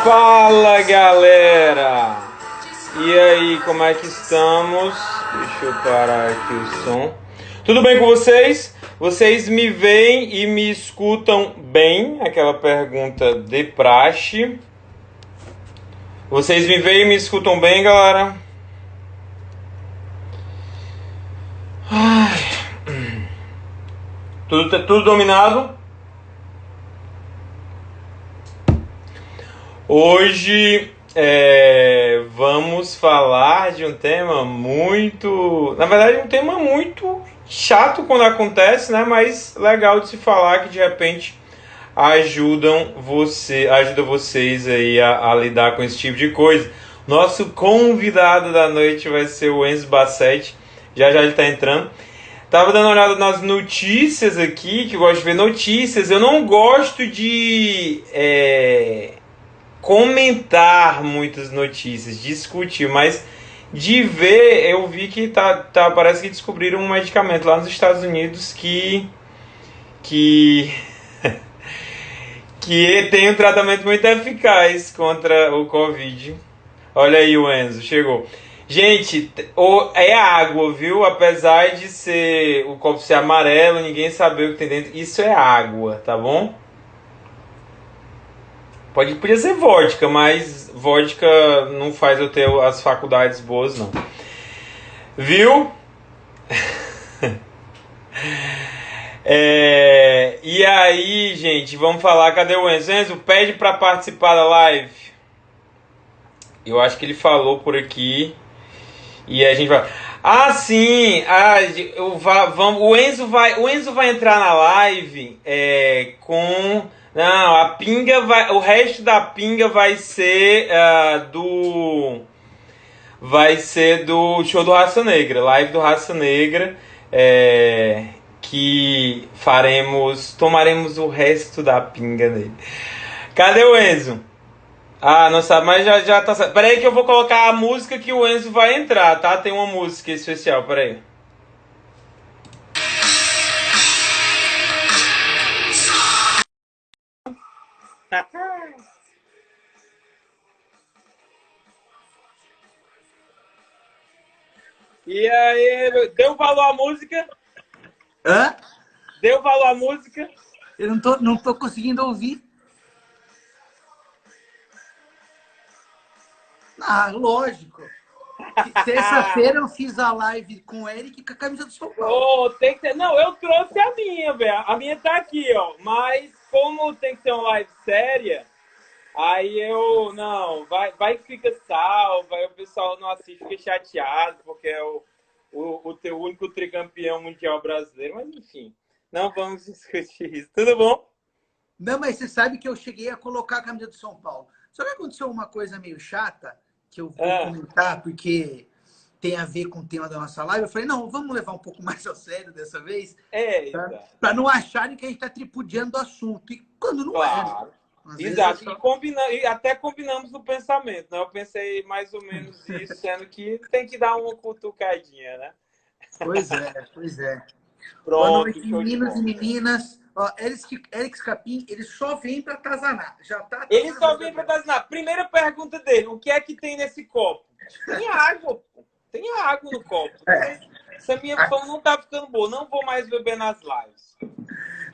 Fala, galera! E aí, como é que estamos? Deixa eu parar aqui o som. Tudo bem com vocês? Vocês me veem e me escutam bem? Aquela pergunta de praxe. Vocês me veem e me escutam bem, galera? Ai, tudo dominado? Hoje vamos falar de um tema muito. Na verdade, um tema muito chato quando acontece, né? Mas legal de se falar que de repente ajuda vocês aí a lidar com esse tipo de coisa. Nosso convidado da noite vai ser o Enzo Bassetti. Já já ele tá entrando. Tava dando uma olhada nas notícias aqui, que eu gosto de ver notícias. Eu não gosto de comentar muitas notícias, discutir, mas de ver, eu vi que parece que descobriram um medicamento lá nos Estados Unidos que, que tem um tratamento muito eficaz contra o Covid. Olha aí o Enzo, chegou. Gente, é água, viu? Apesar de ser o copo ser amarelo, ninguém saber o que tem dentro, isso é água, tá bom? Podia ser vodka, mas vodka não faz eu ter as faculdades boas, não. Viu? E aí, gente, vamos falar. Cadê o Enzo? Enzo, pede pra participar da live. Eu acho que ele falou por aqui. E a gente vai. Ah, sim! O Enzo vai entrar na live com. Não, a pinga vai. O resto da pinga vai ser Vai ser do show do Raça Negra, live do Raça Negra. Que faremos. Tomaremos o resto da pinga dele. Cadê o Enzo? Ah, não sabe, mas já tá certo. Pera aí que eu vou colocar a música que o Enzo vai entrar, tá? Tem uma música especial, pera aí. E aí, deu valor à música? Hã? Deu valor à música? Eu não tô conseguindo ouvir. Ah, lógico. Terça-feira eu fiz a live com o Eric com a camisa do São Paulo. Oh, tem que ter... Não, eu trouxe a minha, velho. A minha tá aqui, ó. Mas como tem que ser uma live séria, aí eu... Não, vai que fica salvo, aí o pessoal não assiste, fica chateado, porque é o teu único tricampeão mundial brasileiro. Mas enfim, não vamos discutir isso. Tudo bom? Não, mas você sabe que eu cheguei a colocar a camisa do São Paulo. Só que aconteceu uma coisa meio chata, que eu vou comentar, porque tem a ver com o tema da nossa live. Eu falei, não, vamos levar um pouco mais a sério dessa vez, tá? Exato. Para não acharem que a gente está tripudiando o assunto. E quando não é, né? Claro. Às vezes é Exato. só... E até combinamos no pensamento, né? Eu pensei mais ou menos isso, sendo que tem que dar uma cutucadinha, né? Pois é, pois é. Boa Pronto, noite, show de meninos e bola. meninas. Ó, Eric Scapim, ele só vem para atazanar. Já tá Ele só atazanando vem para agora. trazer. Primeira pergunta dele: o que é que tem nesse copo? Tem água, pô. Tem água no copo. Essa minha fama não tá ficando boa. Não vou mais beber nas lives.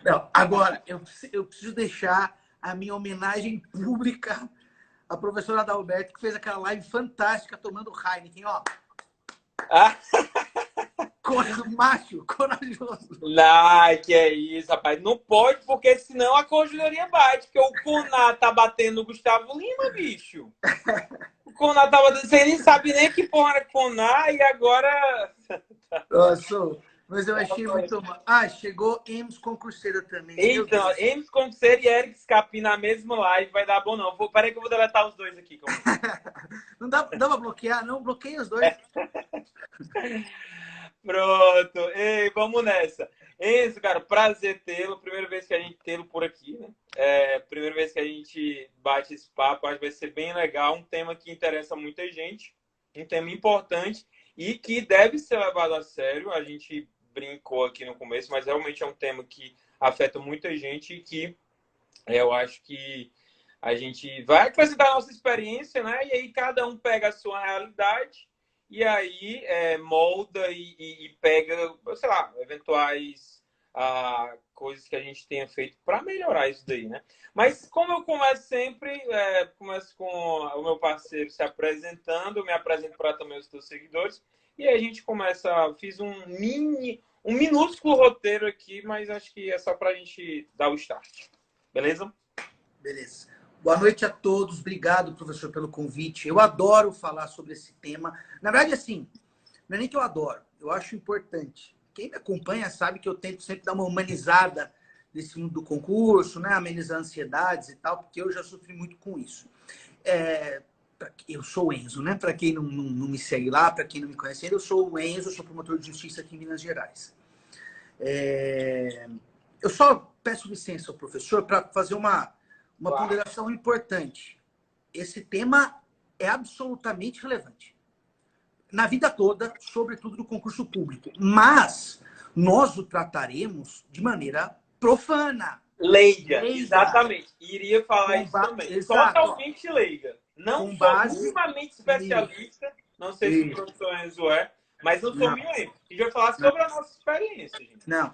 Não, agora, eu preciso deixar a minha homenagem pública à professora Adalberto, que fez aquela live fantástica tomando Heineken, ó. Ah, Macho, corajoso. ai, que é isso, rapaz. Não pode, porque senão a corregedoria bate. Porque o Conar tá batendo no Gustavo Lima, bicho. O Conar tá batendo. Você nem sabe nem que porra era Conar e agora. Nossa, mas eu achei muito mal. Ah, chegou Ems Concurseira também. Meu Então, Deus. Emes Conceição e Eric Scapim na mesma live vai dar bom, não. Peraí que eu vou deletar os dois aqui. Não dá pra bloquear, não? Bloqueia os dois. Pronto. Ei, vamos nessa. Enzo, cara, prazer tê-lo. Primeira vez que a gente tê-lo por aqui, né? Primeira vez que a gente bate esse papo. Acho que vai ser bem legal. Um tema que interessa muita gente. Um tema importante e que deve ser levado a sério. A gente brincou aqui no começo, mas realmente é um tema que afeta muita gente e que eu acho que A gente vai apresentar a nossa experiência, né? E aí cada um pega a sua realidade e aí molda e pega, sei lá, eventuais coisas que a gente tenha feito para melhorar isso daí, né? Mas como eu começo sempre, começo com o meu parceiro se apresentando, eu me apresento para também os teus seguidores, e aí a gente começa, fiz um minúsculo roteiro aqui, mas acho que é só para a gente dar o start. Beleza? Beleza. Boa noite a todos. Obrigado, professor, pelo convite. Eu adoro falar sobre esse tema. Na verdade, assim, não é nem que eu adoro, eu acho importante. Quem me acompanha sabe que eu tento sempre dar uma humanizada nesse mundo do concurso, né? Amenizar ansiedades e tal, porque eu já sofri muito com isso. Eu sou o Enzo, né? Para quem não me segue lá, para quem não me conhece ainda, eu sou o Enzo, sou promotor de justiça aqui em Minas Gerais. Eu só peço licença ao professor para fazer uma ponderação importante. Esse tema é absolutamente relevante na vida toda, sobretudo no concurso público. Mas nós o trataremos de maneira profana. Leiga, exatamente. Iria falar isso também. Exato. Totalmente leiga. Não sou minimamente especialista, não sei se o professor Enzo mas não sou minimamente. A gente vai falar sobre a nossa experiência, gente. Não.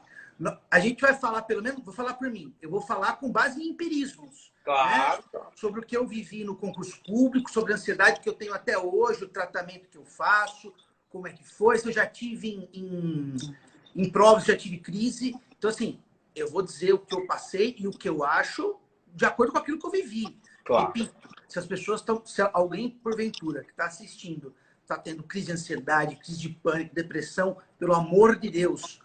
A gente vai falar, pelo menos, vou falar por mim. Eu vou falar com base em empirismos. Claro. Né? Sobre o que eu vivi no concurso público, sobre a ansiedade que eu tenho até hoje, o tratamento que eu faço, como é que foi, se eu já tive em provas, já tive crise. Então, assim, eu vou dizer o que eu passei e o que eu acho de acordo com aquilo que eu vivi. Claro. Repito, se as pessoas estão... Se alguém, porventura, que está assistindo, está tendo crise de ansiedade, crise de pânico, depressão, pelo amor de Deus,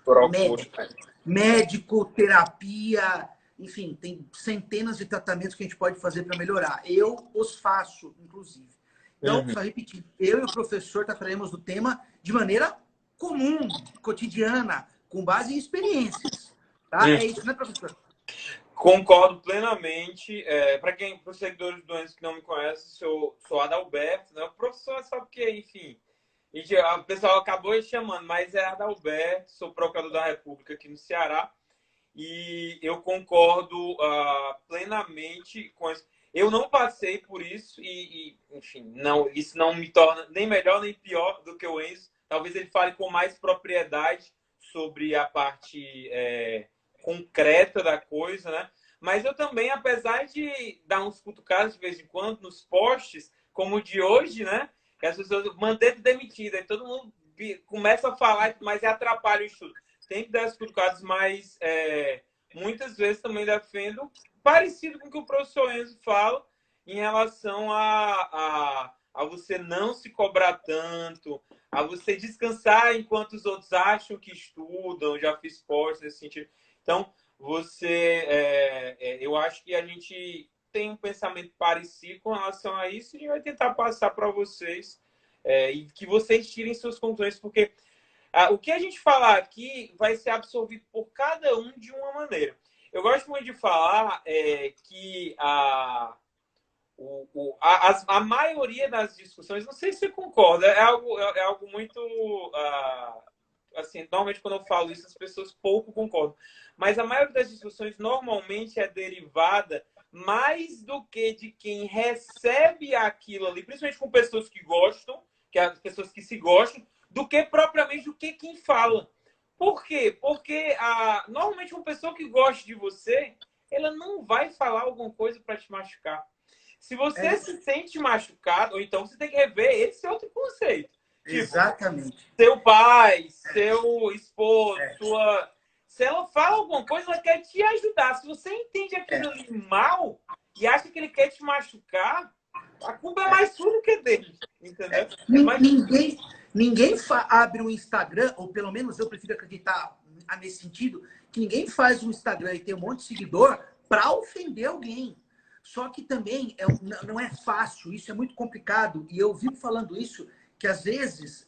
médico, terapia, enfim, tem centenas de tratamentos que a gente pode fazer para melhorar. Eu os faço, inclusive. Então, só repetir, eu e o professor trataremos do tema de maneira comum, cotidiana, com base em experiências. Tá? É isso, né, professor? Concordo plenamente. Para os seguidores do Enzo que não me conhecem, sou Adalberto, né? O professor sabe que, enfim, o pessoal acabou chamando, mas é Adalberto, sou procurador da República aqui no Ceará e eu concordo plenamente com isso. Eu não passei por isso enfim, isso não me torna nem melhor nem pior do que o Enzo. Talvez ele fale com mais propriedade sobre a parte concreta da coisa, né? Mas eu também, apesar de dar uns cutucados de vez em quando nos posts, como o de hoje, né? Que as pessoas manter demitidas, aí todo mundo começa a falar, mas atrapalha o estudo. Tem que dar os cutucados, mas muitas vezes também defendo parecido com o que o professor Enzo fala em relação a você não se cobrar tanto, a você descansar enquanto os outros acham que estudam. Já fiz posts nesse sentido. Então, eu acho que a gente tem um pensamento parecido com relação a isso e a gente vai tentar passar para vocês e que vocês tirem suas conclusões, porque o que a gente falar aqui vai ser absorvido por cada um de uma maneira. Eu gosto muito de falar que a maioria das discussões, não sei se você concorda, é algo muito... assim, normalmente quando eu falo isso, as pessoas pouco concordam. Mas a maioria das discussões normalmente é derivada mais do que de quem recebe aquilo ali, principalmente com pessoas que gostam, que as pessoas que se gostam, do que propriamente do que quem fala. Por quê? Porque normalmente uma pessoa que gosta de você, ela não vai falar alguma coisa para te machucar. Se você se sente machucado, ou então você tem que rever esse outro conceito. Tipo, exatamente. Seu pai, seu esposo, se ela fala alguma coisa, ela quer te ajudar. Se você entende aquilo ali mal e acha que ele quer te machucar, a culpa é mais sua do que dele. Entendeu? Ninguém abre um Instagram, ou pelo menos eu prefiro acreditar nesse sentido, que ninguém faz um Instagram e tem um monte de seguidor para ofender alguém. Só que também não é fácil, isso é muito complicado. E eu vivo falando isso, que às vezes,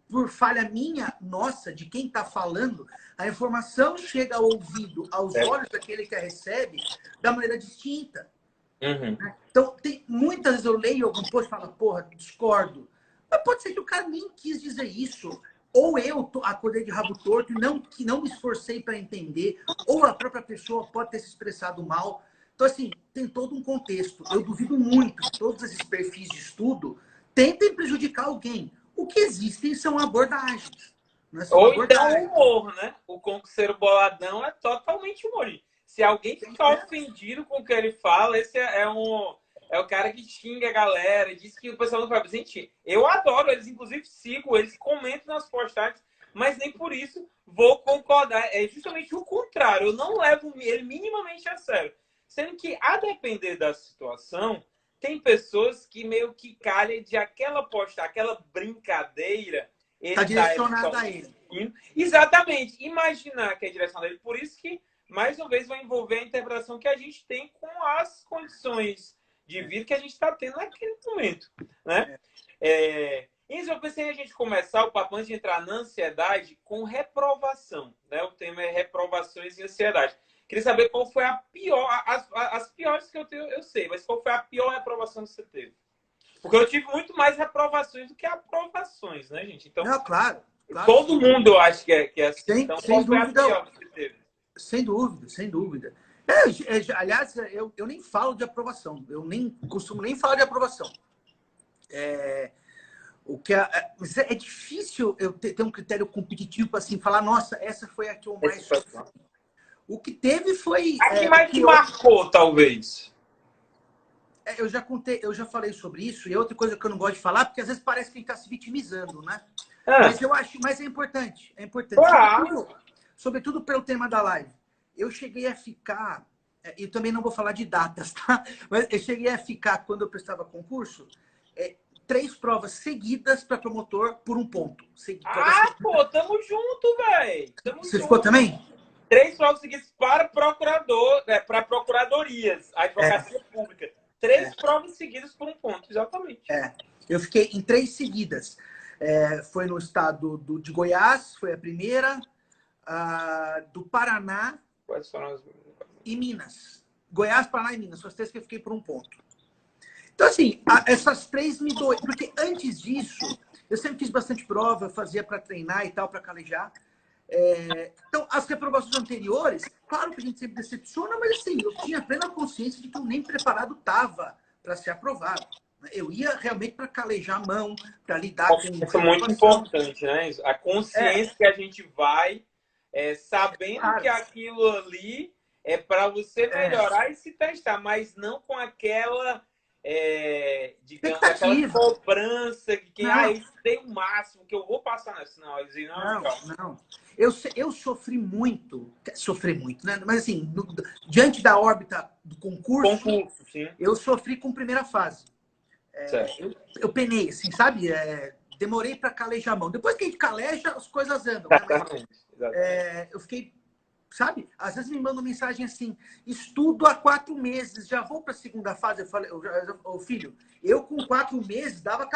por falha minha, nossa, de quem está falando, a informação chega ao ouvido, aos olhos daquele que a recebe, da maneira distinta. Então, muitas vezes eu leio algum post e falo, porra, discordo. Mas pode ser que o cara nem quis dizer isso. Ou eu acordei de rabo torto e que não me esforcei para entender, ou a própria pessoa pode ter se expressado mal. Então, assim, tem todo um contexto. Eu duvido muito que todos esses perfis de estudo tentem prejudicar alguém. O que existem são abordagens. Né? São Ou então o abordagens. humor, né? O concurseiro boladão é totalmente humor. Se alguém ficar ofendido com o que ele fala, esse é o cara que xinga a galera, diz que o pessoal não vai. Gente, eu adoro eles, inclusive sigo eles, comento nas postagens, mas nem por isso vou concordar. É justamente o contrário. Eu não levo ele minimamente a sério. Sendo que, a depender da situação, tem pessoas que meio que calham de aquela postagem, aquela brincadeira. Está direcionada a ele. Exatamente. Imaginar que é direcionado a ele. Por isso que, mais uma vez, vai envolver a interpretação que a gente tem com as condições de vida que a gente está tendo naquele momento. Né? Isso eu pensei em a gente começar o papo antes de entrar na ansiedade com reprovação. Né? O tema é reprovações e ansiedade. Queria saber qual foi a pior, as piores que eu sei, mas qual foi a pior reprovação que você teve? Porque eu tive muito mais reprovações do que aprovações, né, gente? Então, não, claro. Todo mundo acha que é assim. Então, sem qual dúvida, foi a pior que você teve? Sem dúvida, sem dúvida. Aliás, eu nem falo de aprovação. Eu nem costumo nem falar de aprovação. Mas é difícil eu ter um critério competitivo para assim, falar, nossa, essa foi a que eu mais sofri. O que teve foi... A que mais te marcou, talvez? Eu já contei, eu já falei sobre isso, e outra coisa que eu não gosto de falar, porque às vezes parece que a gente está se vitimizando, né? Mas eu acho, mas é importante. É importante. Claro. Sobretudo pelo tema da live. Eu cheguei a ficar, e também não vou falar de datas, tá? Mas eu cheguei a ficar, quando eu prestava concurso, 3 provas seguidas para promotor por 1 ponto. Pô, tamo junto, velho. Você ficou também? 3 provas seguidas para procurador, para procuradorias, a advocacia pública. 3 provas seguidas por 1 ponto, exatamente. Eu fiquei em 3 seguidas. Foi no estado de Goiás, foi a primeira, do Paraná. Quais foram as... E Minas. Goiás, Paraná e Minas. São as 3 que eu fiquei por 1 ponto. Então, assim, essas 3 me doem. Porque antes disso, eu sempre fiz bastante prova, eu fazia para treinar e tal, para calejar. Então, as reprovações anteriores, claro que a gente sempre decepciona, mas assim, eu tinha plena consciência de que eu nem preparado estava para ser aprovado. Eu ia realmente para calejar a mão, para lidar com... Isso é muito importante, né? A consciência que a gente vai, sabendo que aquilo ali é para você melhorar e se testar, mas não com aquela... digamos, aquela cobrança de que eu dei o máximo, que eu vou passar nessa. Não. Eu sofri muito, né? Mas assim, diante da órbita do concurso sim. Eu sofri com primeira fase. Eu penei, assim, sabe? Demorei para calejar a mão. Depois que a gente caleja, as coisas andam. Né? Mas, eu fiquei... Sabe? Às vezes me mandam mensagem assim, estudo há 4 meses, já vou para a segunda fase. Eu falei, filho, eu com 4 meses dava com a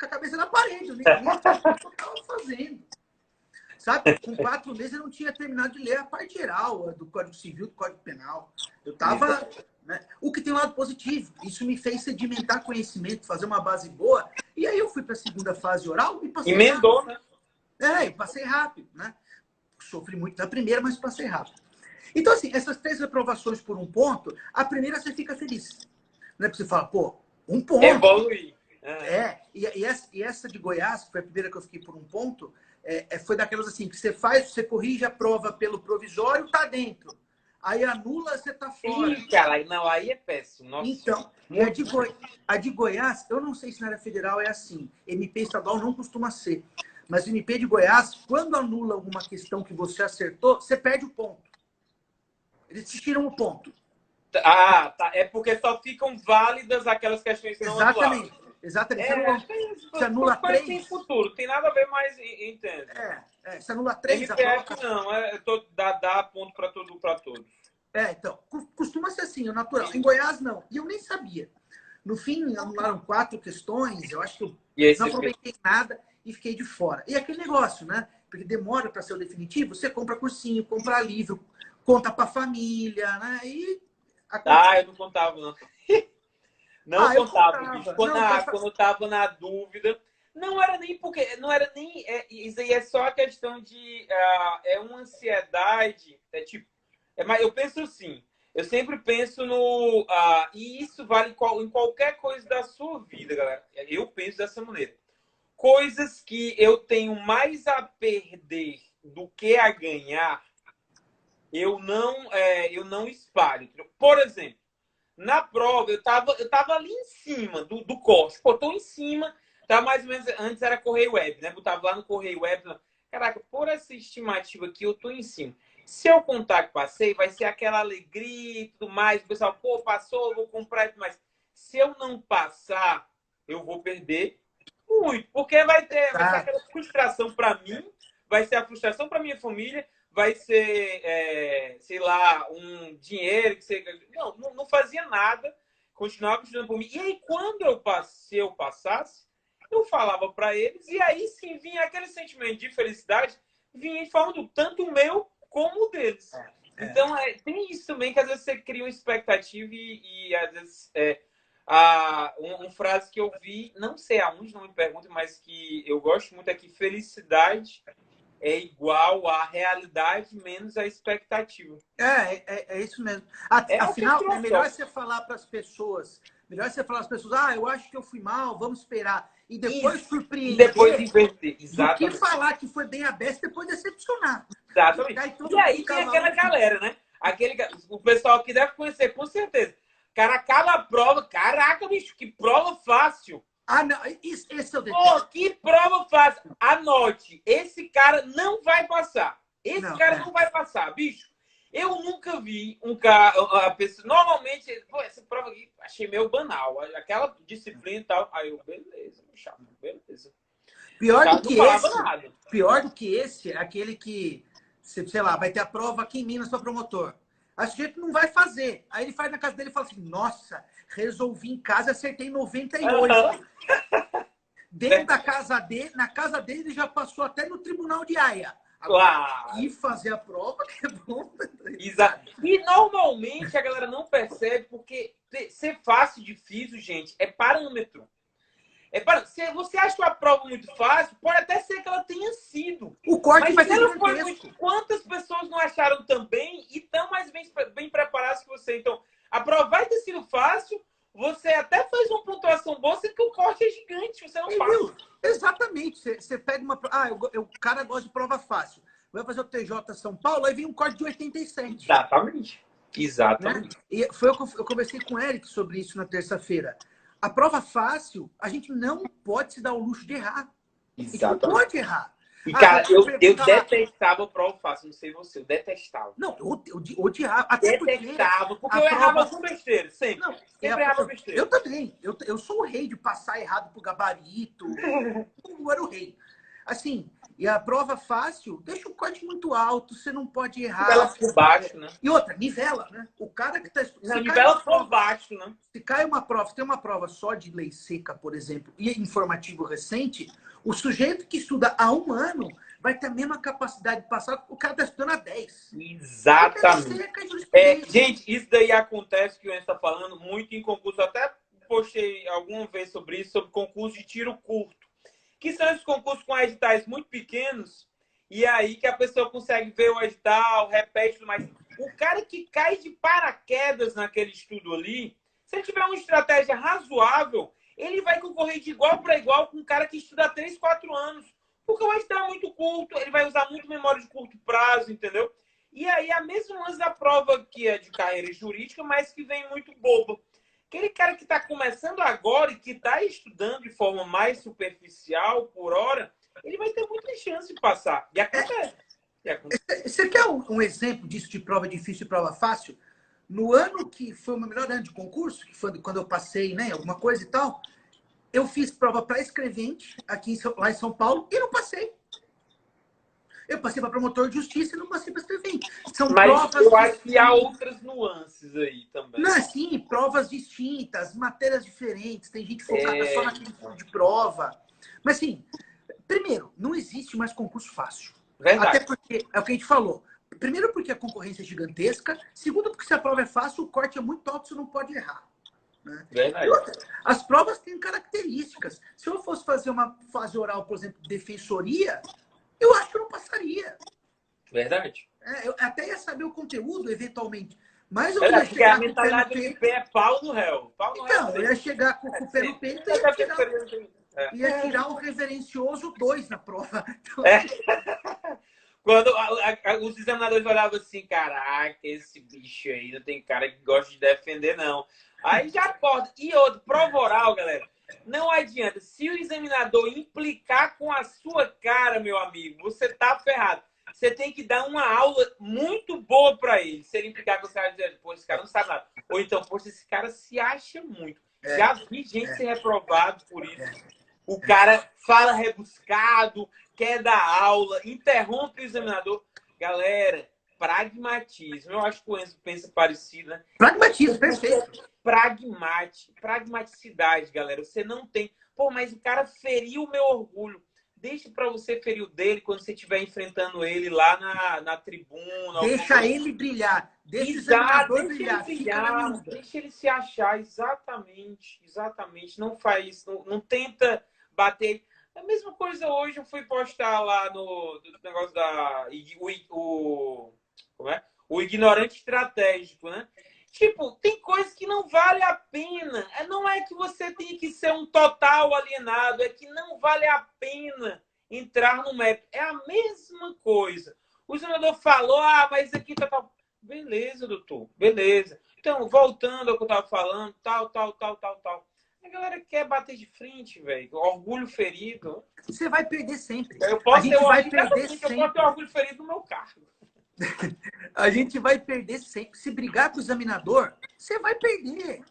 cabeça na parede, eu nem sabia o que eu estava fazendo. Sabe? Com 4 meses eu não tinha terminado de ler a parte geral do Código Civil, do Código Penal. Eu estava... Né? O que tem um lado positivo, isso me fez sedimentar conhecimento, fazer uma base boa, e aí eu fui para a segunda fase oral e passei Emendou, rápido. né? Eu passei rápido, né? Sofri muito na primeira, mas passei rápido. Então, assim, essas 3 reprovações por 1 ponto, a primeira você fica feliz. Né? Porque você fala, pô, 1 ponto. Evoluir. E essa de Goiás, que foi a primeira que eu fiquei por 1 ponto, foi daquelas assim, que você corrige a prova pelo provisório, tá dentro. Aí anula, você tá fora. Sim, cara, não, aí é péssimo. Nossa. Então, a de Goiás, eu não sei se na área federal é assim. MP estadual não costuma ser. Mas MP de Goiás, quando anula alguma questão que você acertou, você perde o ponto. Eles te tiram o ponto. Tá. É porque só ficam válidas aquelas questões que não anularam. Exatamente. Você anula 3. Tem futuro, tem nada a ver, mais entende. Você anula 3. MPF não, dá ponto para todos. Então, costuma ser assim, é natural. Em Goiás, não. E eu nem sabia. No fim, anularam 4 questões, eu acho que eu não aproveitei nada e fiquei de fora. E aquele negócio, né? Porque demora para ser o definitivo, você compra cursinho, compra livro, conta para a família, né? Eu não contava, não. Não contava, bicho. Quando eu estava na dúvida, não era nem porque... Não era nem... Isso aí é só a questão de... é uma ansiedade... Mas eu penso assim, Eu sempre penso no... e isso vale em qualquer coisa da sua vida, galera. Eu penso dessa maneira. Coisas que eu tenho mais a perder do que a ganhar, eu não espalho. Por exemplo, na prova, eu tava ali em cima do corte. Pô, tô em cima, tá mais ou menos... Antes era Correio Web, né? Botava lá no Correio Web. Caraca, por essa estimativa aqui, eu tô em cima. Se eu contar que passei, vai ser aquela alegria e tudo mais. O pessoal, pô, passou, eu vou comprar e tudo mais. Se eu não passar, eu vou perder muito. Porque vai ser aquela frustração para mim, vai ser a frustração para minha família, vai ser, sei lá, um dinheiro que você... Não fazia nada, continuava estudando por mim. E aí, quando eu passasse, eu falava para eles, e aí sim vinha aquele sentimento de felicidade, vinha em forma do tanto meu como o deles. Então, tem isso também, que às vezes você cria uma expectativa e às vezes... uma frase que eu vi, não sei aonde, não me pergunte, mas que eu gosto muito é que felicidade é igual à realidade menos a expectativa. É isso mesmo. Afinal, é melhor você falar para as pessoas, eu acho que eu fui mal, vamos esperar. E depois surpreender. E depois inverter. Exatamente. Do que falar que foi bem aberto e depois decepcionar. Exatamente. E aí tem aquela galera, né? O pessoal que deve conhecer, com certeza. Cara, acaba a prova. Caraca, bicho, que prova fácil. Não, esse é o detalhe. Pô, que prova fácil. Anote, esse cara não vai passar. Esse cara não vai passar, bicho. Eu nunca vi um cara... Normalmente, pô, essa prova aqui achei meio banal. Aquela disciplina e tal. Aí eu, beleza, meu chapa, beleza. Pior do que esse é aquele que, sei lá, vai ter a prova aqui em Minas para promotor. A gente não vai fazer. Aí ele faz na casa dele e fala assim, nossa, resolvi em casa, acertei 98. Dentro da casa dele, na casa dele, ele já passou até no tribunal de Haia. E fazer a prova que é bom. Exato. E normalmente a galera não percebe, porque ser fácil e difícil, gente, é parâmetro. Se você acha a prova muito fácil, pode até ser que ela tenha sido. O corte vai ser muito... Quantas pessoas não acharam também e estão mais bem preparadas que você? Então, a prova vai ter sido fácil, você até faz uma pontuação boa, sendo que o corte é gigante, você não passa. Exatamente. Você pega uma... o cara gosta de prova fácil. Vai fazer o TJ São Paulo, aí vem um corte de 87. Exatamente. Né? E eu conversei com o Eric sobre isso na terça-feira. A prova fácil, a gente não pode se dar o luxo de errar. Exatamente. A gente não pode errar. E, cara, eu detestava prova fácil, não sei você, eu detestava. Não, eu odiava. Até detestava, porque eu errava com besteira, sempre. Não, sempre errava besteira. Eu também. Eu sou o rei de passar errado pro gabarito. Eu era o rei. Assim, e a prova fácil, deixa o corte muito alto, você não pode errar. Nivela por baixo, né? E outra, nivela, né? O cara que tá estudando. Nivela por baixo, né? Se cai uma prova, se tem uma prova só de lei seca, por exemplo, e informativo recente, o sujeito que estuda há 1 ano vai ter a mesma capacidade de passar que o cara está estudando há 10. Exatamente. Gente, isso daí acontece, que o Enzo está falando, muito em concurso. Eu até postei alguma vez sobre isso, sobre concurso de tiro curto. Que são esses concursos com editais muito pequenos, e aí que a pessoa consegue ver o edital, repete tudo mais. O cara que cai de paraquedas naquele estudo ali, se ele tiver uma estratégia razoável, ele vai concorrer de igual para igual com um cara que estuda há 3, 4 anos. Porque o edital é muito curto, ele vai usar muito memória de curto prazo, entendeu? E aí a mesma lance da prova que é de carreira jurídica, mas que vem muito boba. Aquele cara que está começando agora e que está estudando de forma mais superficial por hora, ele vai ter muita chance de passar. E acontece. Você quer um exemplo disso de prova difícil e prova fácil? No ano que foi o meu melhor ano de concurso, que foi quando eu passei, né, alguma coisa e tal, eu fiz prova para escrevente lá em São Paulo e não passei. Eu passei para promotor de justiça e não passei para escrevente. Mas eu acho que há outras nuances aí também. Não, sim, provas distintas, matérias diferentes. Tem gente focada só naquele tipo de prova. Mas, assim, primeiro, não existe mais concurso fácil. Verdade. Até porque, é o que a gente falou. Primeiro, porque a concorrência é gigantesca. Segundo, porque se a prova é fácil, o corte é muito alto, você não pode errar. Né? Verdade. As provas têm características. Se eu fosse fazer uma fase oral, por exemplo, de defensoria, eu acho que eu não passaria. Verdade. Eu até ia saber o conteúdo, eventualmente. Mas eu ia Porque a chegar com o pé no mentalidade do peito. MP é pau no réu. Pau no réu. Então, eu ia chegar com o pé no peito e ia tirar um reverencioso 2 na prova. Então, É. Quando os examinadores olhavam assim, caraca, esse bicho aí não tem cara que gosta de defender, não. Aí já acorda. E outro, prova oral, galera. Não adianta. Se o examinador implicar com a sua cara, meu amigo, você tá ferrado. Você tem que dar uma aula muito boa para ele. Se ele implicar com o cara, dizer, pô, esse cara não sabe nada. Ou então, poxa, esse cara se acha muito. Já vi gente ser reprovado por isso. O cara fala rebuscado, quer dar aula, interrompe o examinador. Galera, pragmatismo. Eu acho que o Enzo pensa parecido, né? pragmatismo, perfeito. Pragmaticidade, galera. Você não tem... Pô, mas o cara feriu o meu orgulho. Deixa para você ferir o dele quando você estiver enfrentando ele lá na tribuna. Deixa ele brilhar. Deixa o examinador brilhar. Deixa ele se achar. Exatamente. Exatamente. Não faz isso. Não tenta bater. A mesma coisa hoje, eu fui postar lá no negócio da... Como é? O ignorante estratégico, né? Tipo, tem coisas que não vale a pena. Não é que você tem que ser um total alienado, é que não vale a pena entrar no mérito. É a mesma coisa. O senador falou, mas aqui tá... Beleza, doutor, beleza. Então, voltando ao que eu tava falando, tal. A galera quer bater de frente, velho. Orgulho ferido. Você vai perder sempre. Eu posso ter orgulho ferido no meu cargo. A gente vai perder sempre. Se brigar com o examinador, você vai perder.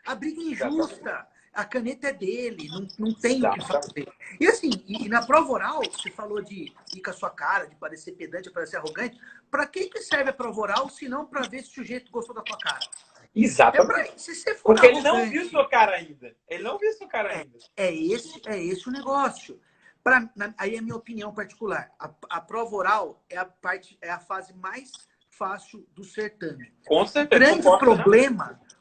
A briga é injusta. A caneta é dele. Não tem o que fazer. E assim, e na prova oral, você falou de ir com a sua cara, de parecer pedante, de parecer arrogante. Para que serve a prova oral, se não para ver se o sujeito gostou da tua cara? Exatamente. Se você for porque ele não viu sua cara ainda. Ele não viu sua cara ainda. É esse o negócio. Aí é a minha opinião particular. A prova oral é a fase mais fácil do certame. Com certeza.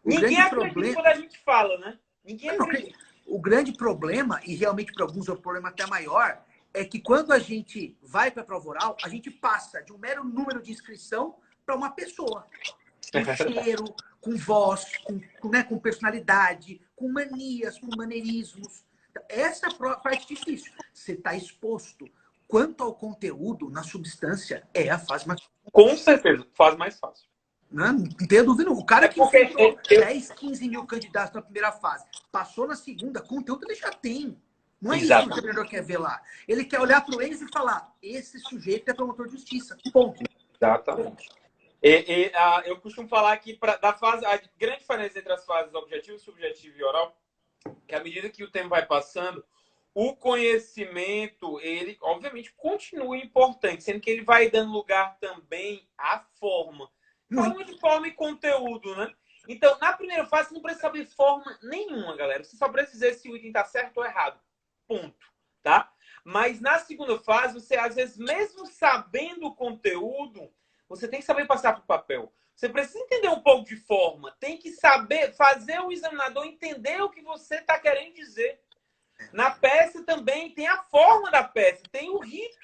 Ninguém acredita quando a gente fala, né? Ninguém acredita. O grande problema, e realmente para alguns é um problema até maior, é que quando a gente vai para a prova oral, a gente passa de um mero número de inscrição para uma pessoa. Com cheiro, com voz, com personalidade, com manias, com maneirismos. Essa é a parte difícil. Você está exposto. Quanto ao conteúdo, na substância, é a fase mais... Com certeza, fase mais fácil. Não tenho dúvida. O cara que enfrentou 10, 15 mil candidatos na primeira fase, passou na segunda, conteúdo ele já tem. Não é isso que o vereador quer ver lá. Ele quer olhar para o ex e falar, esse sujeito é promotor de justiça. Ponto. Exatamente. Eu costumo falar que da fase, a grande diferença entre as fases objetivo, subjetivo e oral, que à medida que o tempo vai passando, o conhecimento, ele, obviamente, continua importante, sendo que ele vai dando lugar também à forma. Forma de forma e conteúdo, né? Então, na primeira fase, você não precisa saber forma nenhuma, galera. Você só precisa dizer se o item está certo ou errado. Ponto. Tá? Mas na segunda fase, você, às vezes, mesmo sabendo o conteúdo, você tem que saber passar para o papel. Você precisa entender um pouco de forma. Tem que saber fazer o examinador entender o que você está querendo dizer. Na peça também tem a forma da peça, tem o rito.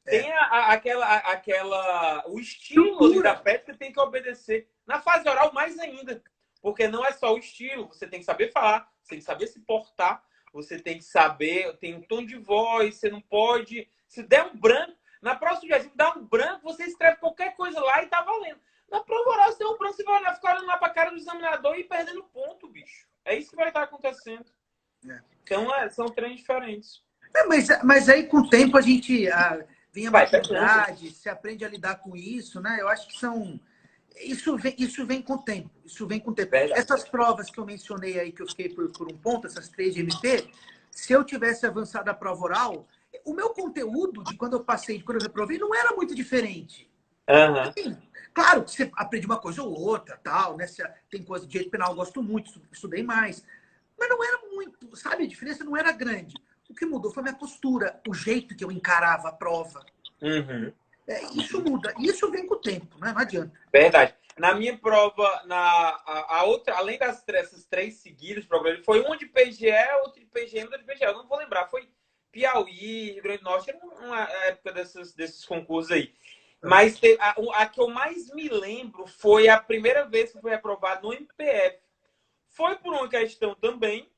Tem o estilo da peça que você tem que obedecer. Na fase oral, mais ainda. Porque não é só o estilo. Você tem que saber falar, você tem que saber se portar, você tem que saber, tem um tom de voz, você não pode... Se der um branco, na próxima vez, dá um branco, você escreve qualquer coisa lá e tá valendo. Na prova oral, se der um branco, você vai olhar, ficar olhando lá pra cara do examinador e perdendo ponto, bicho. É isso que vai estar acontecendo. Então, são treinos diferentes. Mas aí, com o tempo, a gente... vem a maturidade, se aprende a lidar com isso, né? Eu acho que são... Isso vem com o tempo. Isso vem com o tempo. Verdade. Essas provas que eu mencionei aí, que eu fiquei por um ponto, essas 3 de MP, se eu tivesse avançado a prova oral, o meu conteúdo de quando eu passei, de quando eu reprovei, não era muito diferente. Assim, claro que você aprende uma coisa ou outra, tal, né? Tem coisa de direito penal, eu gosto muito, estudei mais. Mas não era muito, sabe? A diferença não era grande. O que mudou foi a minha postura, o jeito que eu encarava a prova. Isso muda. Isso vem com o tempo, né? Não adianta. Verdade. Na minha prova, a outra, além dessas 3 seguidas, foi uma de PGE, outra de PGM, outra de PGE. Eu não vou lembrar. Foi Piauí, Rio Grande do Norte. Era uma época desses concursos aí. Mas a que eu mais me lembro foi a primeira vez que foi aprovado no MPF. Foi por uma questão também,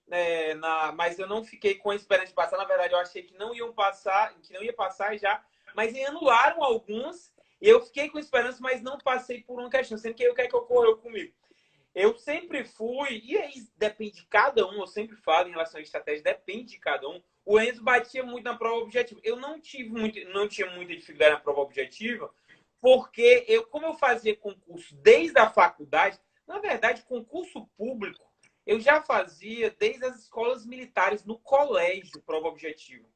mas eu não fiquei com a esperança de passar. Na verdade, eu achei que não iam passar, que não ia passar já, mas anularam alguns. E eu fiquei com esperança, mas não passei por uma questão. Sendo que o que é que ocorreu comigo? Eu sempre fui, e aí depende de cada um, eu sempre falo em relação à estratégia, depende de cada um. O Enzo batia muito na prova objetiva. Eu não tinha muita dificuldade na prova objetiva, porque como eu fazia concurso desde a faculdade, na verdade, concurso público, eu já fazia desde as escolas militares no colégio, prova objetiva.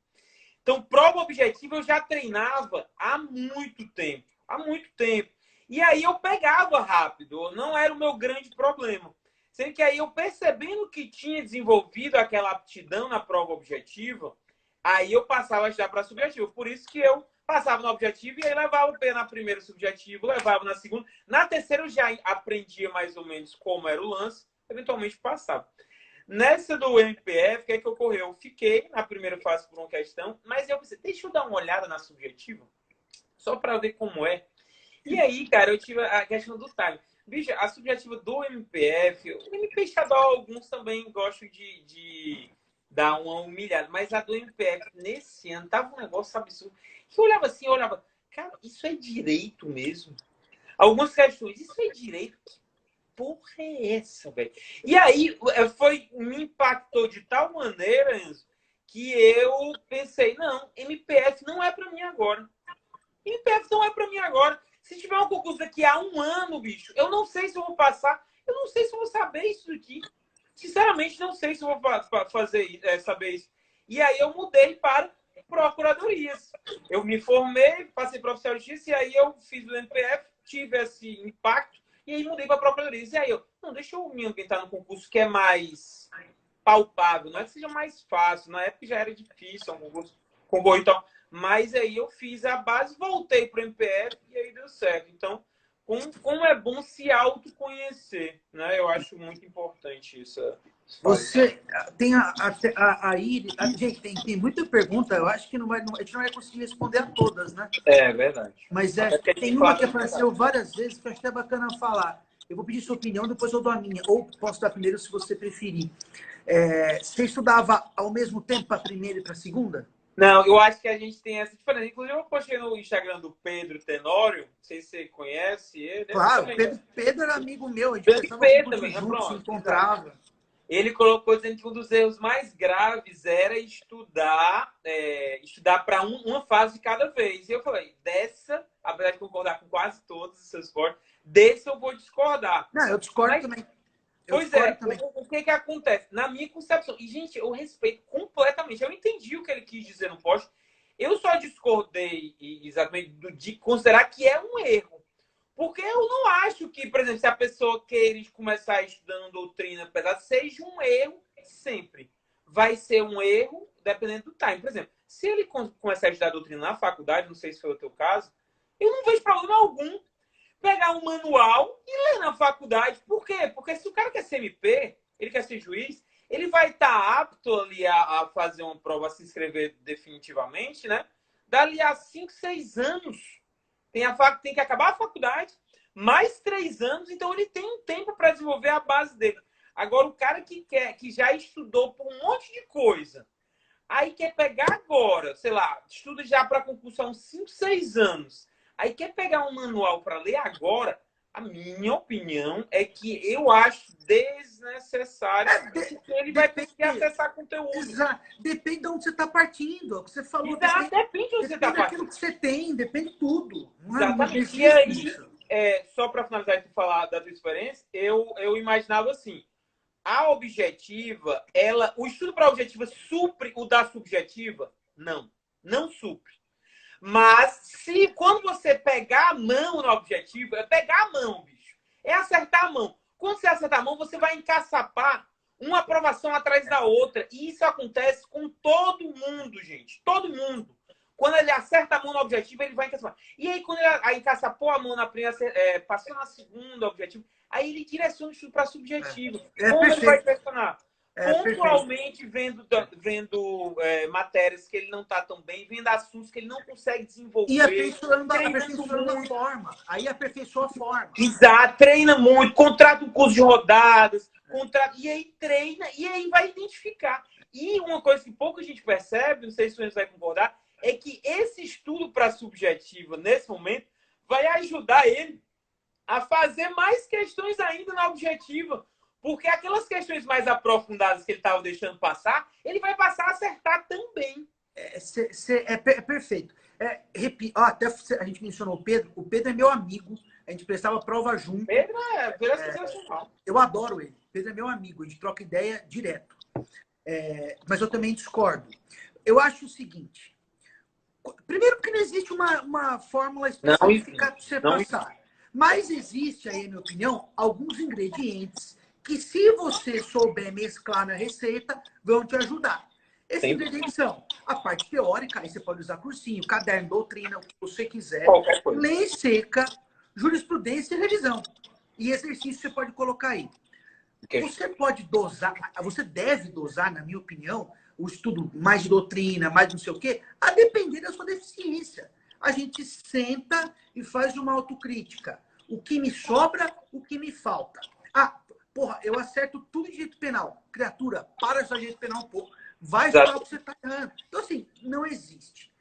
Então, prova objetiva eu já treinava há muito tempo. Há muito tempo. E aí eu pegava rápido, não era o meu grande problema. Sendo que aí eu percebendo que tinha desenvolvido aquela aptidão na prova objetiva, aí eu passava a estudar para subjetiva. Por isso que eu passava no objetivo e aí levava o P na primeira subjetivo, levava na segunda. Na terceira eu já aprendia mais ou menos como era o lance, eventualmente passava. Nessa do MPF, o que é que ocorreu? Eu fiquei na primeira fase por uma questão, mas eu pensei, deixa eu dar uma olhada na subjetiva, só para ver como é. E aí, cara, eu tive a questão do time. Bicho, a subjetiva do MPF, o MP estadual, alguns também gostam de dar uma humilhada, mas a do MPF, nesse ano, tava um negócio absurdo. Que eu olhava assim, eu olhava, cara, isso é direito mesmo? Algumas questões, isso é direito? Que porra é essa, velho? E aí, me impactou de tal maneira, Enzo, que eu pensei, não, MPF não é para mim agora. MPF não é para mim agora. Se tiver um concurso daqui a um ano, bicho, eu não sei se eu vou passar, eu não sei se eu vou saber isso aqui. Sinceramente, não sei se eu vou saber isso. E aí eu mudei para procuradorias. Eu me formei, passei para oficial de justiça, e aí eu fiz o MPF, tive esse impacto, e aí mudei para procuradorias. E aí não, deixa eu me ambientar no concurso que é mais palpável, não é que seja mais fácil. Na época já era difícil, um concurso com então. Mas aí eu fiz a base, voltei para o MPF e aí deu certo. Então, como é bom se autoconhecer, né? Eu acho muito importante isso. Você tem a Iris. Gente, tem muita pergunta. Eu acho que a gente não vai conseguir responder a todas, né? É verdade. Mas tem uma que apareceu várias vezes que eu acho que é bacana falar. Eu vou pedir sua opinião, depois eu dou a minha. Ou posso dar primeiro, se você preferir. Você estudava ao mesmo tempo para a primeira e para a segunda? Não, eu acho que a gente tem essa diferença. Inclusive, eu postei no Instagram do Pedro Tenório. Não sei se você conhece ele. Claro, Pedro era amigo meu. A gente Pedro também, junto, se encontrava. Ele colocou dizendo que um dos erros mais graves era estudar para uma fase de cada vez. E eu falei, apesar de concordar com quase todos os seus cortes, desse eu vou discordar. Não, eu discordo também. O que acontece? Na minha concepção, e gente, eu respeito completamente, eu entendi o que ele quis dizer no post, eu só discordei exatamente de considerar que é um erro. Porque eu não acho que, por exemplo, se a pessoa queira começar estudando doutrina pesada, seja um erro sempre. Vai ser um erro dependendo do time. Por exemplo, se ele começar a estudar doutrina na faculdade, não sei se foi o teu caso, eu não vejo problema algum pegar um manual e ler na faculdade. Por quê? Porque se o cara quer ser MP, ele quer ser juiz, ele vai estar apto ali a fazer uma prova, a se inscrever definitivamente, né? Dali a 5, 6 anos. Tem que acabar a faculdade, mais 3 anos, então ele tem um tempo para desenvolver a base dele. Agora, o cara que já estudou por um monte de coisa, aí quer pegar agora, sei lá, estuda já para concurso há uns 5, 6 anos, aí quer pegar um manual para ler agora, a minha opinião é que eu acho desnecessário, porque ele vai ter que acessar conteúdo. Exato. Depende de onde você está partindo. O que você falou. Depende de onde você está partindo. Daquilo que você tem, depende de tudo. Exatamente. E aí, só para finalizar e falar da tua experiência, eu imaginava assim, a objetiva, o estudo para a objetiva supre o da subjetiva? Não supre. Mas quando você pegar a mão na objetiva, é pegar a mão, bicho. É acertar a mão. Quando você acertar a mão, você vai encaçapar uma aprovação atrás da outra. E isso acontece com todo mundo, gente. Todo mundo. Quando ele acerta a mão no objetivo, ele vai encaçapar. E aí, quando ele encaçapou a mão na primeira, passou na segunda objetivo, aí ele direciona o estudo para subjetivo. Como ele vai direcionar? pontualmente vendo matérias que ele não está tão bem, vendo assuntos que ele não consegue desenvolver. E aperfeiçoando a forma. Aí aperfeiçoa a forma. Exato, treina muito, contrata um curso de rodadas, e aí treina, e aí vai identificar. E uma coisa que pouca gente percebe, não sei se o Enzo vai concordar, é que esse estudo para subjetiva, nesse momento, vai ajudar ele a fazer mais questões ainda na objetiva. Porque aquelas questões mais aprofundadas que ele estava deixando passar, ele vai passar a acertar também. É perfeito. Até a gente mencionou o Pedro. O Pedro é meu amigo. A gente prestava prova junto. Pedro é sensacional. Eu adoro ele. Pedro é meu amigo. A gente troca ideia direto. Mas eu também discordo. Eu acho o seguinte. Primeiro porque não existe uma fórmula específica para você passar. Mas existe, aí, na minha opinião, alguns ingredientes que, se você souber mesclar na receita, vão te ajudar. Esses ingredientes são a parte teórica, aí você pode usar cursinho, caderno, doutrina, o que você quiser. Lei seca, jurisprudência e revisão. E exercício você pode colocar aí. Você pode dosar, você deve dosar, na minha opinião, o estudo mais de doutrina, mais não sei o quê, a depender da sua deficiência. A gente senta e faz uma autocrítica. O que me sobra, o que me falta. Eu acerto tudo em direito penal. Criatura, para de estudar direito penal um pouco. Vai estudar o que você está errando. Então, assim, não existe.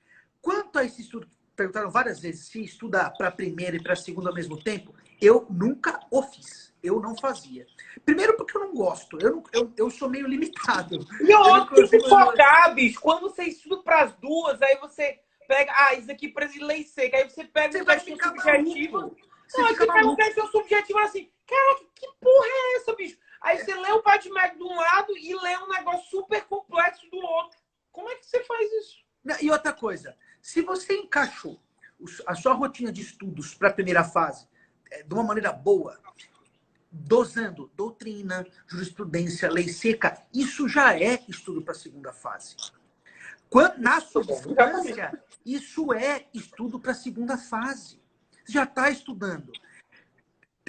Quanto a esse estudo, perguntaram várias vezes se estudar para a primeira e para a segunda ao mesmo tempo, eu nunca o fiz. Eu não fazia. Primeiro porque eu não gosto. Eu sou meio limitado. E outro, se focar, bicho. Quando você estuda para as duas, aí você pega... isso aqui para lei seca. Aí você pega uma questão subjetiva. Você pega uma questão subjetiva assim. Caraca, que porra é essa, bicho? Aí você lê o Padmec de um lado e lê um negócio super complexo do outro. Como é que você faz isso? E outra coisa, se você encaixou a sua rotina de estudos para a primeira fase de uma maneira boa, dosando doutrina, jurisprudência, lei seca, isso já é estudo para a segunda fase. Na substância, isso é estudo para a segunda fase. Você já está estudando.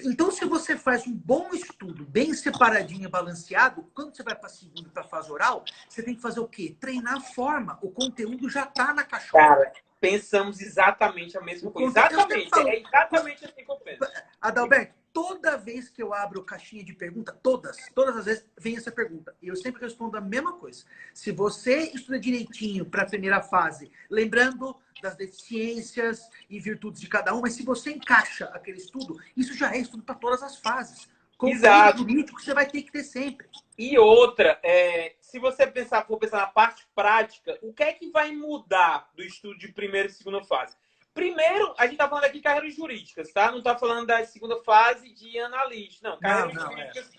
Então, se você faz um bom estudo, bem separadinho e balanceado, quando você vai para a segunda e para a fase oral, você tem que fazer o quê? Treinar a forma. O conteúdo já está na caixola. Cara, pensamos exatamente a mesma coisa. Exatamente. É exatamente assim que eu penso. Adalberto, toda vez que eu abro caixinha de pergunta, todas as vezes vem essa pergunta. E eu sempre respondo a mesma coisa. Se você estuda direitinho para a primeira fase, lembrando das deficiências e virtudes de cada um, mas se você encaixa aquele estudo, isso já é estudo para todas as fases. Exato. Jurídico que você vai ter que ter sempre. E outra, se você for pensar na parte prática, o que é que vai mudar do estudo de primeira e segunda fase? Primeiro, a gente está falando aqui de carreiras jurídicas, tá? Não está falando da segunda fase de analista. Não, carreiras jurídicas.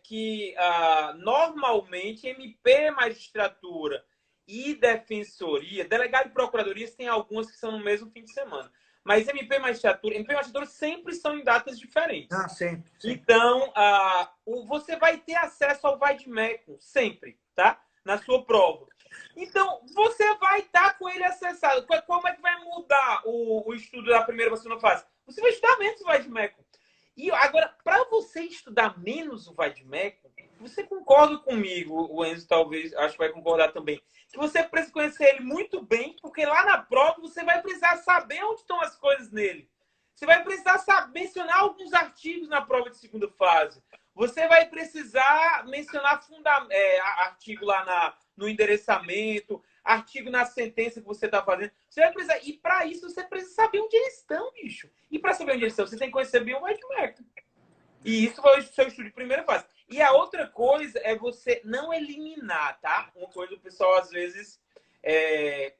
Que normalmente MP, magistratura e defensoria, delegado e procuradoria, tem algumas que são no mesmo fim de semana. Mas MP e magistratura sempre são em datas diferentes. Sempre. Então, você vai ter acesso ao Vademecum sempre, tá? Na sua prova. Então, você vai estar com ele acessado. Como é que vai mudar o estudo da primeira para a segunda fase? Você vai estudar menos o Vademecum. E agora, para você estudar menos o Vademecum, você concorda comigo, o Enzo talvez, acho que vai concordar também, que você precisa conhecer ele muito bem, porque lá na prova você vai precisar saber onde estão as coisas nele. Você vai precisar mencionar alguns artigos na prova de segunda fase. Você vai precisar mencionar artigo lá no endereçamento, artigo na sentença que você está fazendo. Você vai precisar, e para isso você precisa saber onde eles estão, bicho. E para saber onde eles estão, você tem que conhecer bem o Vademecum. E isso foi o seu estudo de primeira fase. E a outra coisa é você não eliminar, tá? Uma coisa que o pessoal às vezes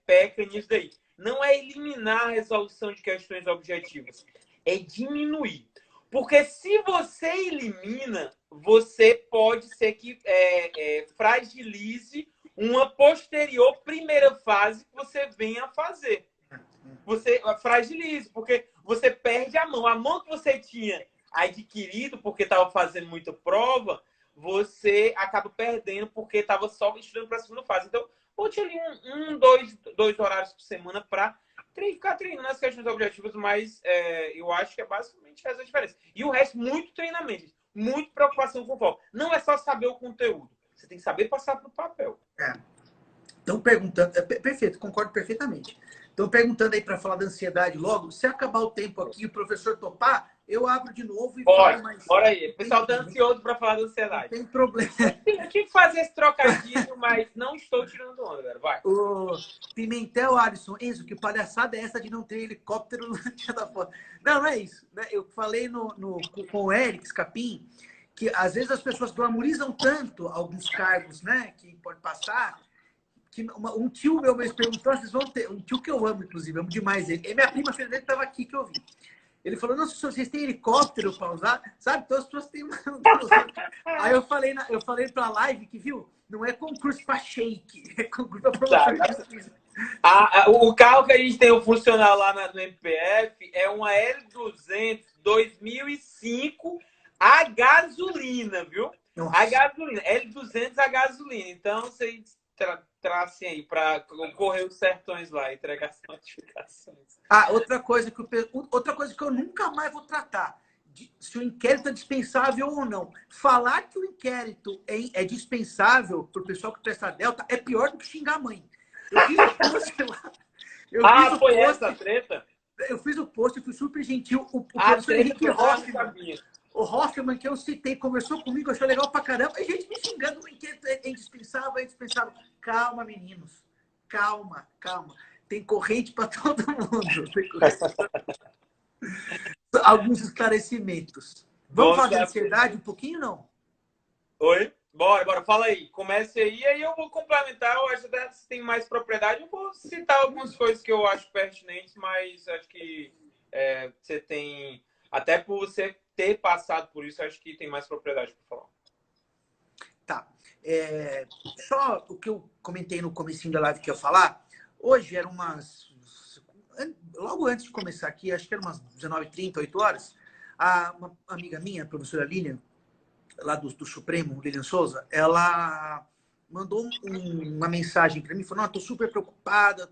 peca nisso daí. Não é eliminar a resolução de questões objetivas. É diminuir. Porque se você elimina, você pode ser que fragilize uma posterior primeira fase que você venha a fazer. Você fragilize, porque você perde a mão. A mão que você tinha adquirido porque estava fazendo muita prova, você acaba perdendo porque estava só estudando para a segunda fase. Então, bote ali dois horários por semana para ficar treinando as questões objetivas, mas eu acho que é basicamente essa a diferença. E o resto, muito treinamento, muito preocupação com foco. Não é só saber o conteúdo, Você tem que saber passar para o papel. Estão perguntando... Perfeito, concordo perfeitamente. Estão perguntando aí para falar da ansiedade logo. Se acabar o tempo aqui e o professor topar, eu abro de novo e falo mais. Bora aí. O pessoal está ansioso para falar da ansiedade. Não tem problema. Eu tinha que fazer esse trocadilho, mas não estou tirando onda, galera. Vai. O Pimentel, Alisson, Enzo, que palhaçada é essa de não ter helicóptero no dia da foto? Não, não é isso. Né? Eu falei com o Eric Scapim que às vezes as pessoas glamorizam tanto alguns cargos, né, que pode passar, que um tio meu me perguntou, vocês vão ter, um tio que eu amo, inclusive, amo demais ele. E minha prima, filha dele, estava aqui que eu vi. Ele falou, nossa, vocês têm helicóptero para usar? Sabe? Então as pessoas têm uma... Aí eu falei para a live que, viu, não é concurso para shake, é concurso para professor. O carro que a gente tem o funcional lá no MPF é uma L200 2005 a gasolina, viu? Nossa. A gasolina, L200 a gasolina. Então, vocês tracem aí para correr os sertões lá, entregar as notificações. Outra coisa que eu nunca mais vou tratar, se o inquérito é dispensável ou não. Falar que o inquérito é dispensável para o pessoal que presta Delta é pior do que xingar a mãe. Eu fiz o post lá. Foi essa treta? Eu fiz o post, fui super gentil. O professor Henrique Hoffman, o Hoffman, que eu citei, conversou comigo, achou legal pra caramba. A gente me xingando, o inquérito é indispensável, é indispensável. Calma, meninos. Calma. Tem corrente para todo mundo. Alguns esclarecimentos. Vamos falar de ansiedade um pouquinho, não? Oi? Bora. Fala aí. Comece aí eu vou complementar. Eu acho que se tem mais propriedade, eu vou citar algumas coisas que eu acho pertinentes, mas acho que você tem... Até por você ter passado por isso, acho que tem mais propriedade para falar. Tá. Só o que eu comentei no comecinho da live que eu ia falar, hoje eram logo antes de começar aqui, acho que eram umas 19h30, 8 horas, uma amiga minha, a professora Lilian, lá do Supremo, Lilian Souza, ela mandou uma mensagem para mim, falou, não, estou super preocupada,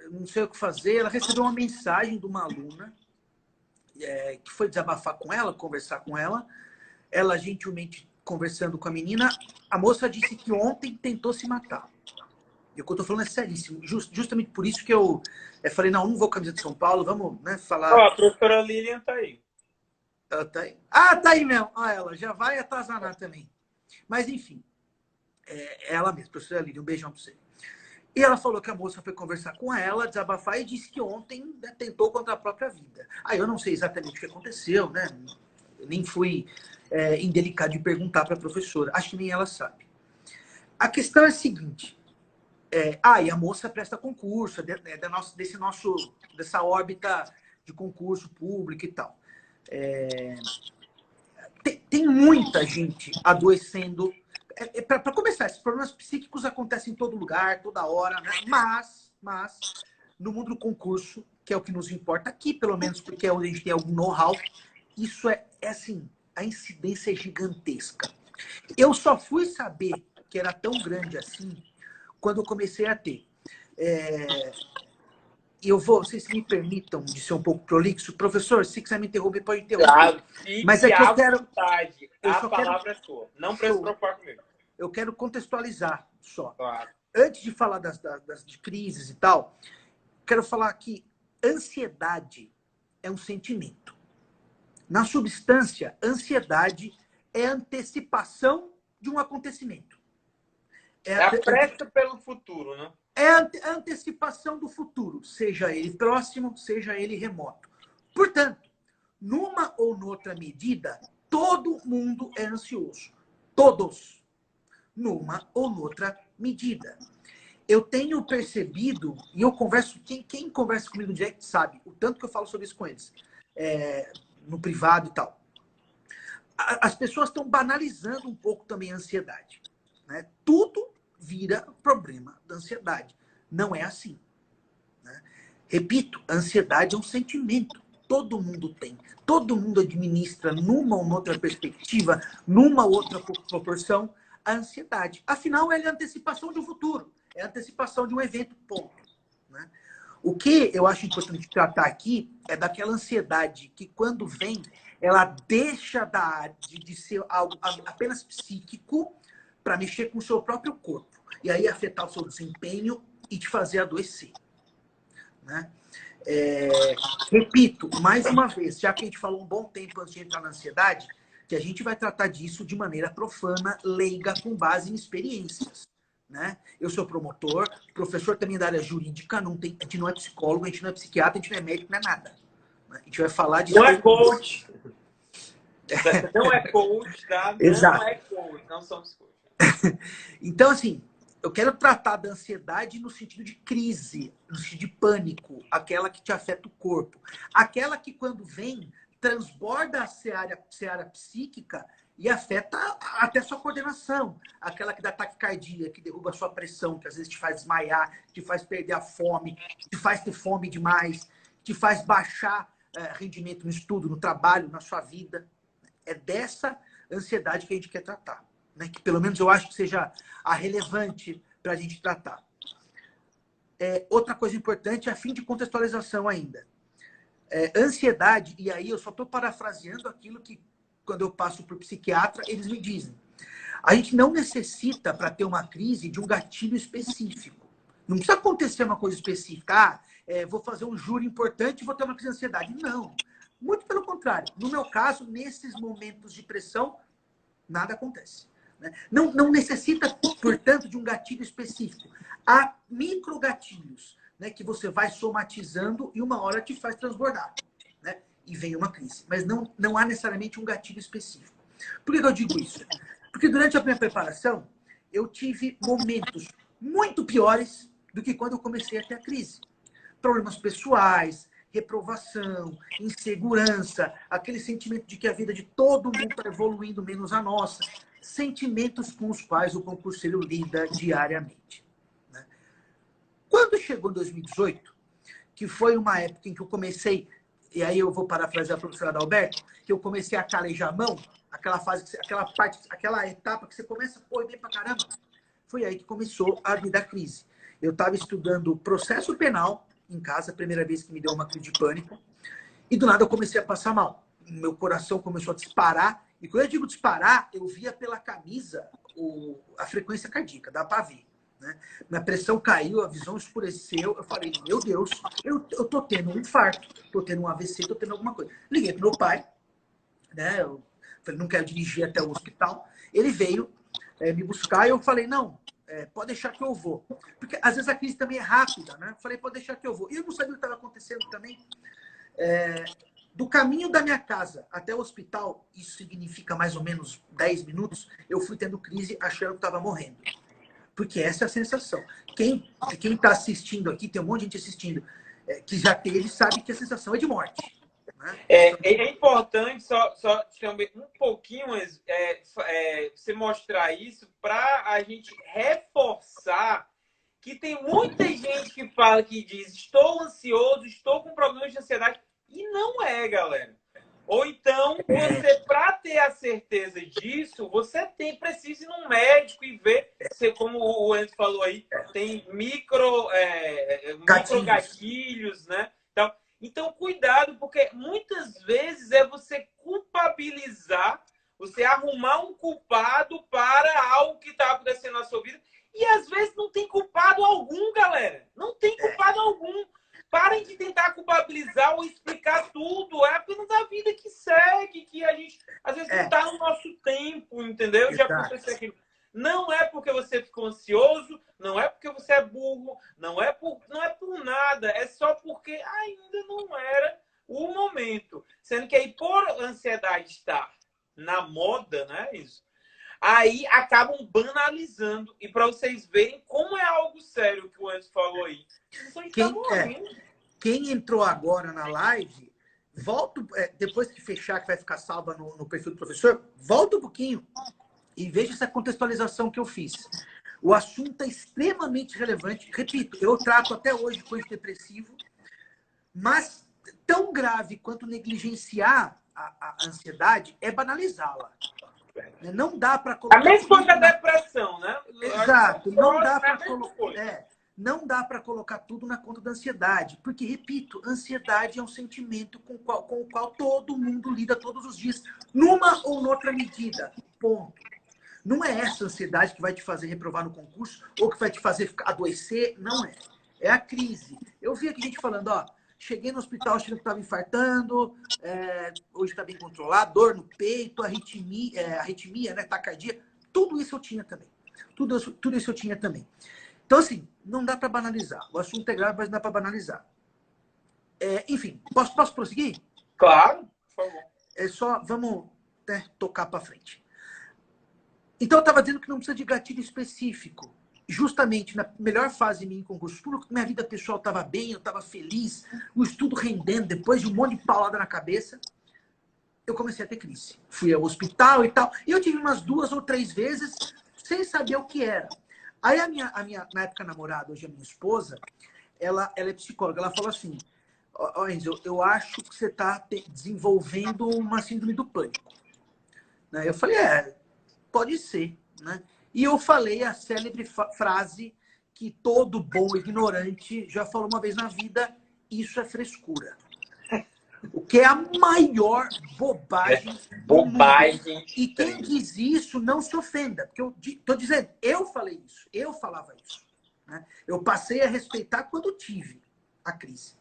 não sei o que fazer. Ela recebeu uma mensagem de uma aluna que foi desabafar com ela, conversar com ela. Ela, gentilmente, conversando com a menina, a moça disse que ontem tentou se matar. E o que eu estou falando é seríssimo. Justamente por isso que eu falei, não vou camiseta de São Paulo, vamos falar... A professora Lilian tá aí. Ela tá aí? Tá aí mesmo. Ela já vai atazanar também. Mas, enfim, ela mesma, professora Lilian, um beijão para você. E ela falou que a moça foi conversar com ela, desabafar, e disse que ontem tentou contra a própria vida. Eu não sei exatamente o que aconteceu, né? Eu nem fui indelicado de perguntar para a professora. Acho que nem ela sabe. A questão é a seguinte. E a moça presta concurso, dessa órbita de concurso público e tal. Tem muita gente adoecendo. Para começar, esses problemas psíquicos acontecem em todo lugar, toda hora, né? Mas no mundo do concurso, que é o que nos importa aqui, pelo menos porque é onde a gente tem algum know-how, isso é assim, a incidência é gigantesca. Eu só fui saber que era tão grande assim quando eu comecei a ter. Vocês me permitam de ser um pouco prolixo. Professor, se quiser me interromper, pode interromper. Mas é que eu quero... Vontade. A palavra é sua. Não precisa se preocupar comigo. Eu quero contextualizar só. Claro. Antes de falar das crises e tal, quero falar que ansiedade é um sentimento. Na substância, ansiedade é antecipação de um acontecimento. É a pressa pelo futuro, né? É a antecipação do futuro, seja ele próximo, seja ele remoto. Portanto, numa ou noutra medida, todo mundo é ansioso. Todos. Numa ou noutra medida. Eu tenho percebido, e eu converso, quem conversa comigo direto sabe, o tanto que eu falo sobre isso com eles, no privado e tal. As pessoas estão banalizando um pouco também a ansiedade. Né? Tudo vira problema da ansiedade. Não é assim. Né? Repito, a ansiedade é um sentimento. Todo mundo tem. Todo mundo administra numa ou outra perspectiva, numa outra proporção, a ansiedade. Afinal, ela é a antecipação de um futuro. É a antecipação de um evento, ponto. Né? O que eu acho importante tratar aqui é daquela ansiedade que, quando vem, ela deixa de ser algo apenas psíquico para mexer com o seu próprio corpo. E aí afetar o seu desempenho e te fazer adoecer. Né? Repito, mais uma vez, já que a gente falou um bom tempo antes de entrar na ansiedade, que a gente vai tratar disso de maneira profana, leiga, com base em experiências. Né? Eu sou promotor, professor também da área jurídica, a gente não é psicólogo, a gente não é psiquiatra, a gente não é médico, não é nada. A gente vai falar de... Não é coach. Não é coach, tá? Exato. Não é coach, não somos coach. Então, assim, eu quero tratar da ansiedade no sentido de crise, no sentido de pânico, aquela que te afeta o corpo. Aquela que, quando vem, transborda a seara psíquica e afeta até a sua coordenação. Aquela que dá taquicardia, que derruba a sua pressão, que às vezes te faz desmaiar, te faz perder a fome, te faz ter fome demais, te faz baixar rendimento no estudo, no trabalho, na sua vida. É dessa ansiedade que a gente quer tratar. Né? Que pelo menos eu acho que seja a relevante para a gente tratar. Outra coisa importante, a fim de contextualização ainda. Ansiedade, e aí eu só estou parafraseando aquilo que, quando eu passo por psiquiatra, eles me dizem. A gente não necessita, para ter uma crise, de um gatilho específico. Não precisa acontecer uma coisa específica. Vou fazer um júri importante e vou ter uma crise de ansiedade. Não. Muito pelo contrário. No meu caso, nesses momentos de pressão, nada acontece. Né? Não necessita, portanto, de um gatilho específico. Há microgatilhos, né, que você vai somatizando e uma hora te faz transbordar. Né? E vem uma crise. Mas não há necessariamente um gatilho específico. Por que eu digo isso? Porque durante a minha preparação, eu tive momentos muito piores do que quando eu comecei a ter a crise. Problemas pessoais, reprovação, insegurança, aquele sentimento de que a vida de todo mundo está evoluindo, menos a nossa. Sentimentos com os quais o concurseiro lida diariamente. Né? Quando chegou 2018, que foi uma época em que eu comecei, e aí eu vou parafrasear a professora Adalberto, que eu comecei a calejar a mão, aquela fase, aquela etapa que você começa a pôr bem pra caramba, foi aí que começou a vir da crise. Eu estava estudando processo penal em casa, a primeira vez que me deu uma crise de pânico, e do nada eu comecei a passar mal. Meu coração começou a disparar, e quando eu digo disparar, eu via pela camisa a frequência cardíaca, dá para ver. Né? Minha pressão caiu, a visão escureceu, eu falei, meu Deus, eu tô tendo um infarto, tô tendo um AVC, tô tendo alguma coisa. Liguei pro meu pai, né? Eu falei, não quero dirigir até o hospital. Ele veio me buscar e eu falei, não, pode deixar que eu vou. Porque às vezes a crise também é rápida, né? Eu falei, pode deixar que eu vou. E eu não sabia o que estava acontecendo também. Do caminho da minha casa até o hospital, isso significa mais ou menos 10 minutos, eu fui tendo crise achando que estava morrendo. Porque essa é a sensação. Quem está assistindo aqui, tem um monte de gente assistindo, que já teve, sabe que a sensação é de morte. Né? É importante só também um pouquinho você mostrar isso para a gente reforçar que tem muita gente que fala, que diz, estou ansioso, estou com problemas de ansiedade, e não é, galera. Ou então, você, para ter a certeza disso, você precisa ir num médico e ver, como o Enzo falou aí, tem micro gatilhos, né? Então, cuidado, porque muitas vezes é você culpabilizar, você arrumar um culpado para algo que está acontecendo na sua vida, e às vezes não tem culpado algum, galera. Não tem culpado algum. Parem de tentar culpabilizar ou explicar tudo. É apenas a vida que segue, que a gente, às vezes, não está no nosso tempo, entendeu? Já aconteceu aquilo. Não é porque você ficou ansioso, não é porque você é burro, não é por nada. É só porque ainda não era o momento. Sendo que aí, por ansiedade estar na moda, né? Isso. Aí acabam banalizando. E para vocês verem como é algo sério que o Enzo falou aí. Quem entrou agora na live, volta, depois que fechar, que vai ficar salva no perfil do professor, volta um pouquinho e veja essa contextualização que eu fiz. O assunto é extremamente relevante. Repito, eu trato até hoje com antidepressivo, mas tão grave quanto negligenciar a ansiedade é banalizá-la. Não dá para colocar... A mesma coisa da depressão, né? Exato. Não dá para colocar tudo na conta da ansiedade. Porque, repito, ansiedade é um sentimento com o qual todo mundo lida todos os dias, numa ou noutra medida. Ponto. Não é essa ansiedade que vai te fazer reprovar no concurso ou que vai te fazer adoecer, não é. É a crise. Eu vi aqui gente falando, ó, cheguei no hospital achando que estava infartando, hoje está bem controlado, dor no peito, arritmia, né, taquicardia, tudo isso eu tinha também. Tudo isso eu tinha também. Então, assim, não dá para banalizar. O assunto é grave, mas não dá para banalizar. Enfim, posso prosseguir? Claro, por favor. Vamos, né, tocar para frente. Então, eu estava dizendo que não precisa de gatilho específico. Justamente na melhor fase minha em concurso público, minha vida pessoal estava bem, eu estava feliz, o estudo rendendo, depois de um monte de paulada na cabeça, eu comecei a ter crise. Fui ao hospital e tal, e eu tive umas 2 ou 3 vezes sem saber o que era. Aí a minha na época namorada, hoje a minha esposa, ela é psicóloga, ela falou assim, ó, Enzo, eu acho que você está desenvolvendo uma síndrome do pânico. Eu falei, pode ser, né? E eu falei a célebre frase que todo bom ignorante já falou uma vez na vida, isso é frescura. O que é a maior bobagem do mundo. E quem diz isso não se ofenda, porque eu estou dizendo, eu falei isso, eu falava isso. Né? Eu passei a respeitar quando tive a crise.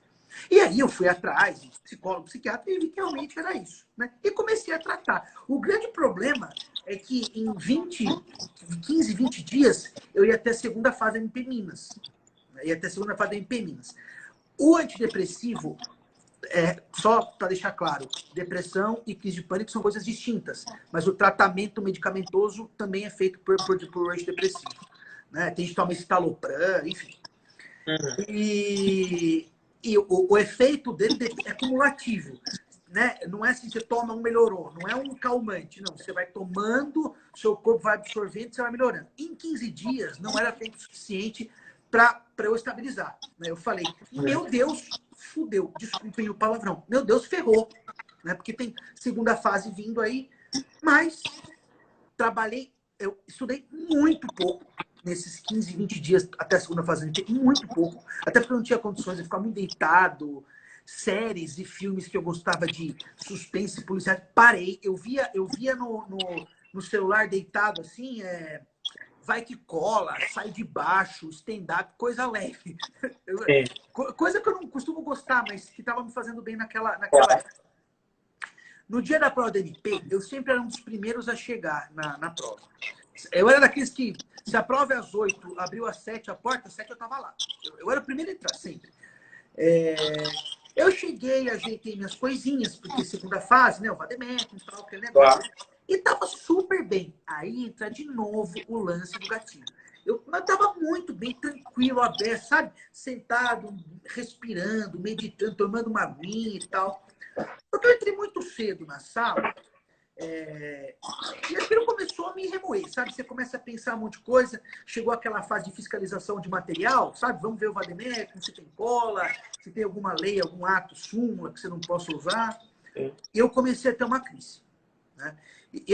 E aí eu fui atrás de psicólogo, psiquiatra, e vi que realmente era isso. Né? E comecei a tratar. O grande problema é que em 15, 20 dias, eu ia até a segunda fase da MP Minas. O antidepressivo, só para deixar claro, depressão e crise de pânico são coisas distintas. Mas o tratamento medicamentoso também é feito por antidepressivo. Né? Tem gente que toma estalopram, enfim. Uhum. E o efeito dele é cumulativo. Né? Não é assim, você toma melhorou. Não é um calmante, não. Você vai tomando, seu corpo vai absorvendo, você vai melhorando. Em 15 dias, não era tempo suficiente para eu estabilizar. Né? Eu falei, meu Deus, fudeu. Desculpem o palavrão. Meu Deus, ferrou. Né? Porque tem segunda fase vindo aí. Mas eu estudei muito pouco nesses 15, 20 dias até a segunda fase, muito pouco, até porque eu não tinha condições de ficar muito deitado, séries e filmes que eu gostava de suspense policial, parei, eu via no celular deitado assim, vai que cola, sai de baixo, stand-up, coisa leve. Coisa que eu não costumo gostar, mas que estava me fazendo bem naquela época. No dia da prova da MP, eu sempre era um dos primeiros a chegar na prova. Eu era daqueles que, se a prova é às 8, abriu às 7, a porta às 7 eu estava lá. Eu era o primeiro a entrar, sempre. Eu cheguei, ajeitei minhas coisinhas, porque segunda fase, né, o vademecum e tal, aquele negócio. Claro. E estava super bem. Aí entra de novo o lance do gatilho. Eu estava muito bem, tranquilo, aberto, sabe? Sentado, respirando, meditando, tomando uma aguinha e tal. Porque eu entrei muito cedo na sala e aquilo começou a me remoer, sabe? Você começa a pensar um monte de coisa, chegou aquela fase de fiscalização de material, sabe? Vamos ver o vademecum, se tem cola, se tem alguma lei, algum ato, súmula que você não possa usar. E eu comecei a ter uma crise. Né?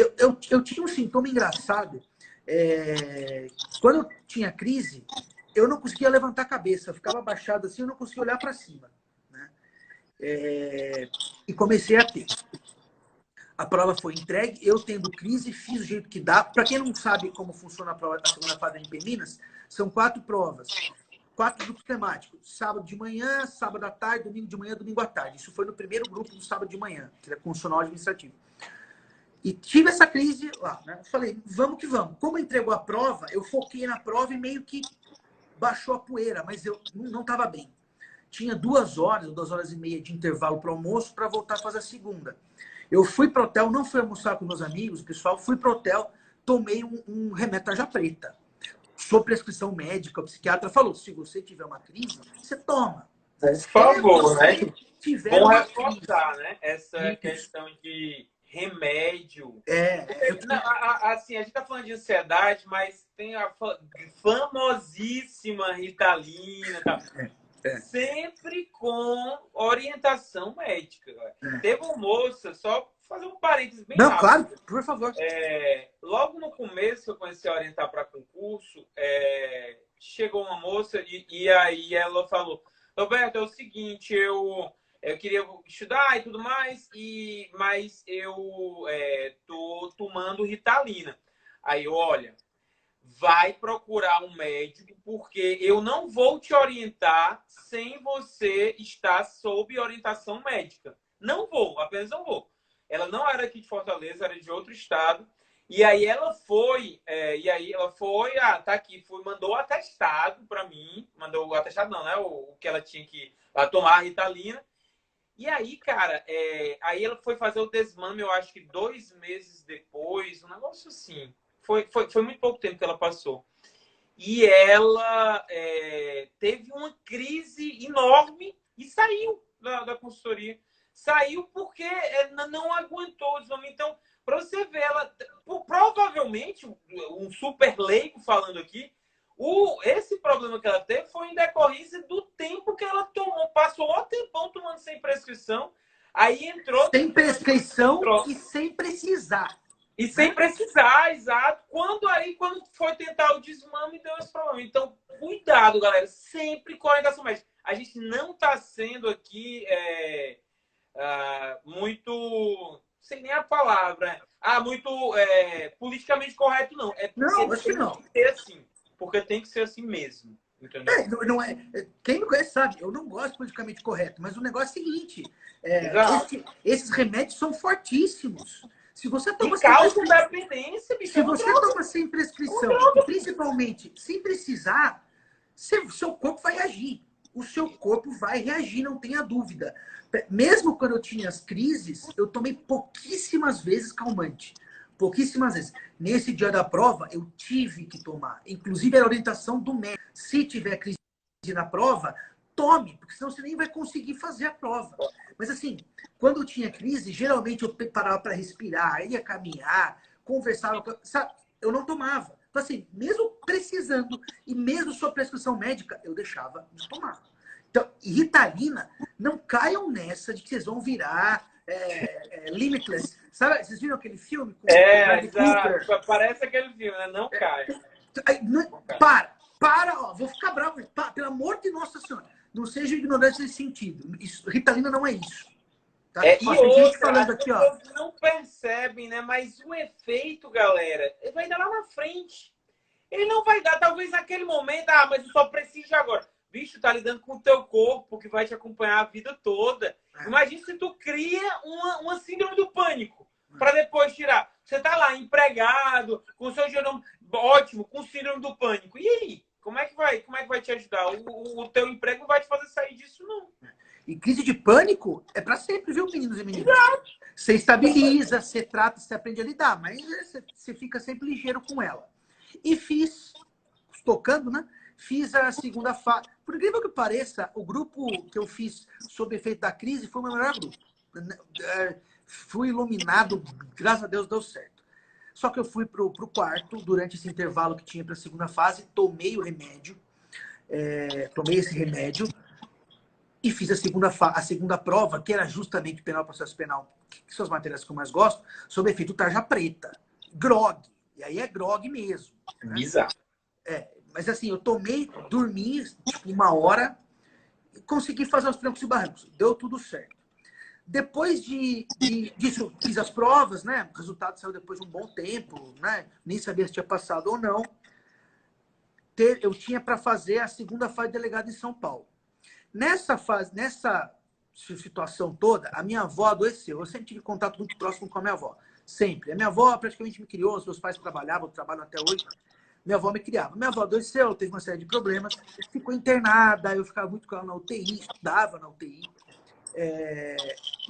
Eu tinha um sintoma engraçado. Quando eu tinha crise, eu não conseguia levantar a cabeça, eu ficava abaixado assim, eu não conseguia olhar para cima. E comecei a ter. A prova foi entregue, eu tendo crise, fiz do jeito que dá. Para quem não sabe como funciona a prova da segunda fase da MP Minas, são 4 provas, 4 grupos temáticos. Sábado de manhã, sábado à tarde, domingo de manhã, domingo à tarde. Isso foi no primeiro grupo do sábado de manhã, que era constitucional administrativo. E tive essa crise lá, né? Falei, vamos que vamos. Como entregou a prova, eu foquei na prova e meio que baixou a poeira, mas eu não estava bem. Tinha 2 horas, 2 horas e meia de intervalo para o almoço para voltar a fazer a segunda. Eu fui para o hotel, não fui almoçar com meus amigos, pessoal, fui para o hotel, tomei um remédio tarja preta. Sob prescrição médica, o psiquiatra falou, se você tiver uma crise, você toma. Por favor, né? Bom reforçar, né? Essa questão de remédio. Assim, a gente tá falando de ansiedade, mas tem a famosíssima Ritalina, tá? Sempre com orientação médica. Teve uma moça, só fazer um parênteses bem rápido. Claro, por favor. Logo no começo, eu comecei a orientar para concurso, chegou uma moça e aí ela falou, Roberto, é o seguinte, eu queria estudar e tudo mais, mas eu tô tomando Ritalina. Aí, olha, vai procurar um médico, porque eu não vou te orientar sem você estar sob orientação médica. Não vou, apenas não vou. Ela não era aqui de Fortaleza, era de outro estado. E aí ela foi, tá aqui, mandou o atestado para mim, mandou o atestado não, né? O que ela tinha que tomar a Ritalina. E aí, cara, aí ela foi fazer o desmame, eu acho que 2 meses depois, um negócio assim. Foi muito pouco tempo que ela passou. E ela teve uma crise enorme e saiu da consultoria. Saiu porque não aguentou o desmame. Então, para você ver, ela provavelmente, um super leigo falando aqui, esse problema que ela teve foi em decorrência do tempo que ela tomou. Passou um tempão tomando sem prescrição, aí entrou... Sem prescrição e sem precisar. E sem precisar, exato. Quando foi tentar o desmame, deu esse problema. Então, cuidado, galera. Sempre com a orientação médica. A gente não está sendo aqui muito... Sei nem a palavra. Muito politicamente correto, não. Não, acho que não. Tem que ser assim. Porque tem que ser assim mesmo. Entendeu? Não é, quem me conhece sabe, eu não gosto de politicamente correto, mas o negócio é o seguinte: esses remédios são fortíssimos. Se você toma sem dependência, bicho, se você toma sem prescrição, e principalmente sem precisar, seu corpo vai reagir. O seu corpo vai reagir, não tenha dúvida. Mesmo quando eu tinha as crises, eu tomei pouquíssimas vezes calmante. Pouquíssimas vezes. Nesse dia da prova, eu tive que tomar. Inclusive, era a orientação do médico. Se tiver crise na prova, tome, porque senão você nem vai conseguir fazer a prova. Mas assim, quando eu tinha crise, geralmente eu parava para respirar, ia caminhar, conversava, sabe? Eu não tomava. Então assim, mesmo precisando e mesmo sob prescrição médica, eu deixava de tomar. Então, Ritalina, não caiam nessa de que vocês vão virar limitless. Sabe? Vocês viram aquele filme? Com exato. Parece aquele filme, né? Não cai. Para, ó, vou ficar bravo. Pelo amor de Nossa Senhora. Não seja ignorante nesse sentido. Ritalina não é isso. Tá? E outra, falando aqui, ó. As pessoas não percebem, né? Mas o efeito, galera, ele vai dar lá na frente. Ele não vai dar, talvez naquele momento, mas eu só preciso de agora. Bicho, tá lidando com o teu corpo, que vai te acompanhar a vida toda. Imagina se tu cria uma síndrome do pânico para depois tirar. Você tá lá, empregado, com o seu genoma ótimo, com síndrome do pânico. E aí? Como é que vai te ajudar? O teu emprego não vai te fazer sair disso, não. E crise de pânico é para sempre, viu, meninos e meninas? Exato. Você estabiliza, você trata, você aprende a lidar, mas você fica sempre ligeiro com ela. E tocando, né? Fiz a segunda fase. Por incrível que pareça, o grupo que eu fiz sob efeito da crise foi o meu melhor grupo. Fui iluminado, graças a Deus deu certo. Só que eu fui pro quarto, durante esse intervalo que tinha para a segunda fase, tomei o remédio, tomei esse remédio e fiz a segunda prova, que era justamente penal, processo penal, que são as matérias que eu mais gosto, sob efeito tarja preta, grog. E aí é grog mesmo. Né? Exato. Mas assim, eu tomei, dormi tipo 1 hora e consegui fazer os trancos e barrancos. Deu tudo certo. Depois disso, fiz as provas, né? O resultado saiu depois de um bom tempo, né? Nem sabia se tinha passado ou não. Eu tinha para fazer a segunda fase de delegado em São Paulo. Nessa situação toda, a minha avó adoeceu. Eu sempre tive contato muito próximo com a minha avó. Sempre. A minha avó praticamente me criou, os meus pais trabalhavam até hoje. Minha avó me criava. Minha avó adoeceu, teve uma série de problemas, ficou internada, eu ficava muito com ela na UTI, estudava na UTI.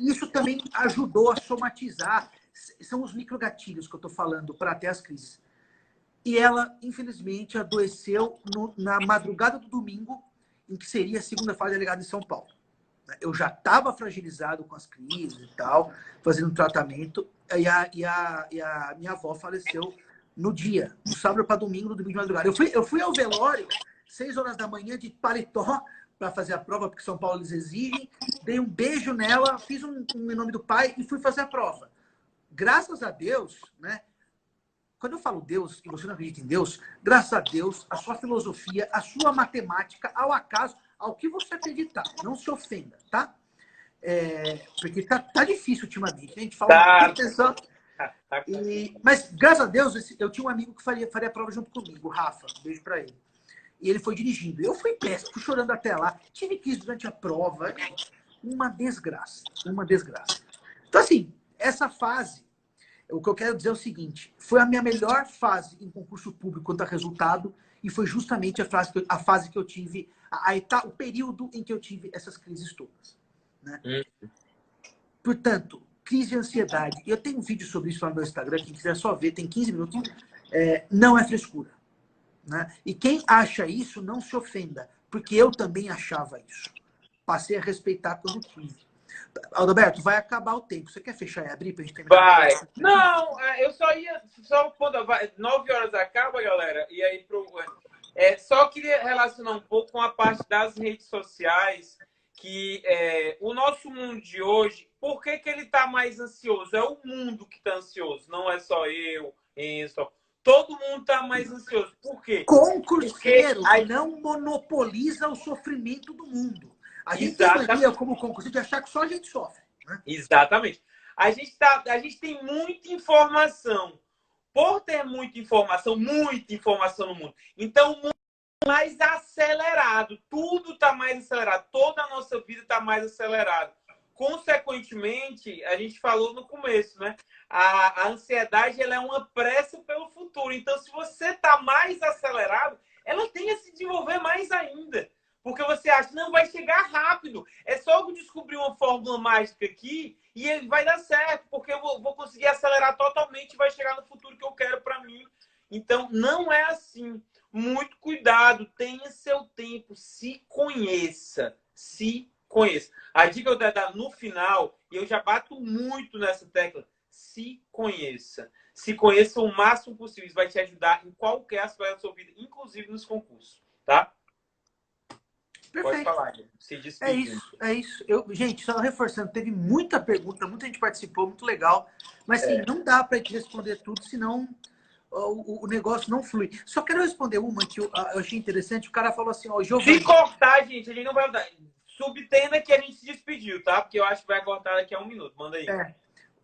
Isso também ajudou a somatizar. São os microgatilhos que eu estou falando para ter as crises. E ela, infelizmente, adoeceu na madrugada do domingo, em que seria a segunda fase delegada em São Paulo. Eu já estava fragilizado com as crises e tal, fazendo tratamento, e a minha avó faleceu no dia, do sábado para domingo, no domingo de madrugada. Eu fui ao velório, 6 horas da manhã, de paletó, para fazer a prova, porque São Paulo eles exigem. Dei um beijo nela, fiz em nome do pai e fui fazer a prova. Graças a Deus, né? Quando eu falo Deus, e você não acredita em Deus, graças a Deus, a sua filosofia, a sua matemática, ao acaso, ao que você acreditar. Não se ofenda, tá? Porque tá difícil ultimamente. A gente fala Tá. atenção. Mas, graças a Deus, eu tinha um amigo que faria a prova junto comigo, o Rafa. Um beijo pra ele. E ele foi dirigindo. Eu fui péssimo, fui chorando até lá. Tive crise durante a prova. Uma desgraça. Uma desgraça. Então, assim, essa fase, o que eu quero dizer é o seguinte: foi a minha melhor fase em concurso público quanto a resultado, e foi justamente a fase que eu tive, o período em que eu tive essas crises todas. Né? Portanto, crise de ansiedade. Eu tenho um vídeo sobre isso lá no meu Instagram, quem quiser só ver, tem 15 minutos. Não é frescura. Né? E quem acha isso, não se ofenda, porque eu também achava isso. Passei a respeitar quando tive. Alberto, vai acabar o tempo. Você quer fechar e abrir para a gente terminar? Vai. Não, eu só quando 9 horas acaba, galera, e aí só queria relacionar um pouco com a parte das redes sociais, que o nosso mundo de hoje, por que ele está mais ansioso? É o mundo que está ansioso, não é só eu, Enzo. Todo mundo está mais ansioso. Por quê? Concurseiro não monopoliza o sofrimento do mundo. A gente tem mania como concurseiro de achar que só a gente sofre. Né? Exatamente. A gente tem muita informação. Por ter muita informação no mundo. Então, o mundo é mais acelerado. Tudo está mais acelerado. Toda a nossa vida está mais acelerada. Consequentemente, a gente falou no começo, né? A ansiedade ela é uma pressa pelo futuro. Então, se você está mais acelerado, ela tem a se desenvolver mais ainda. Porque você acha, não, vai chegar rápido. É só eu descobrir uma fórmula mágica aqui e ele vai dar certo, porque eu vou conseguir acelerar totalmente e vai chegar no futuro que eu quero para mim. Então, não é assim. Muito cuidado, tenha seu tempo, se conheça. Se conheça. A dica eu vou dar no final, e eu já bato muito nessa tecla, se conheça. Se conheça o máximo possível. Isso vai te ajudar em qualquer aspecto da sua vida, inclusive nos concursos. Tá? Perfeito. Pode falar, se despedindo. É isso. Gente, só reforçando, teve muita pergunta, muita gente participou, muito legal. Mas assim, não dá para te responder tudo, senão o negócio não flui. Só quero responder uma que eu achei interessante. O cara falou assim, ó, Giovanni... Se cortar, gente, a gente não vai mudar. Subtenda que a gente se despediu, tá? Porque eu acho que vai cortar daqui a 1 minuto. Manda aí.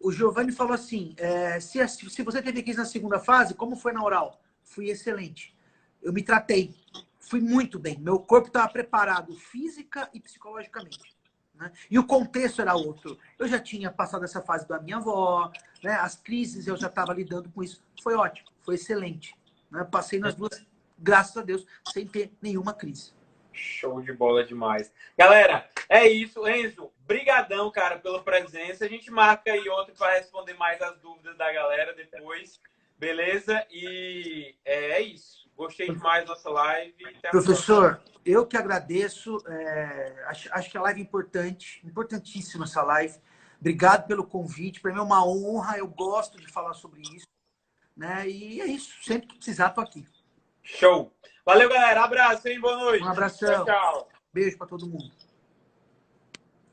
O Giovanni falou assim, se você teve crise na segunda fase, como foi na oral? Fui excelente. Eu me tratei. Fui muito bem. Meu corpo estava preparado física e psicologicamente. Né? E o contexto era outro. Eu já tinha passado essa fase da minha avó, né? As crises eu já estava lidando com isso. Foi ótimo, foi excelente. Né? Passei nas duas, graças a Deus, sem ter nenhuma crise. Show de bola demais. Galera, é isso. Enzo, brigadão, cara, pela presença. A gente marca aí outro para responder mais as dúvidas da galera depois. Beleza? E é isso. Gostei demais da nossa live. Professor, eu que agradeço. Acho que a live é importante, importantíssima essa live. Obrigado pelo convite. Para mim é uma honra. Eu gosto de falar sobre isso. Né? E é isso. Sempre que precisar, estou aqui. Show. Valeu, galera. Abraço, hein? Boa noite. Um abração. Tchau, tchau. Beijo para todo mundo.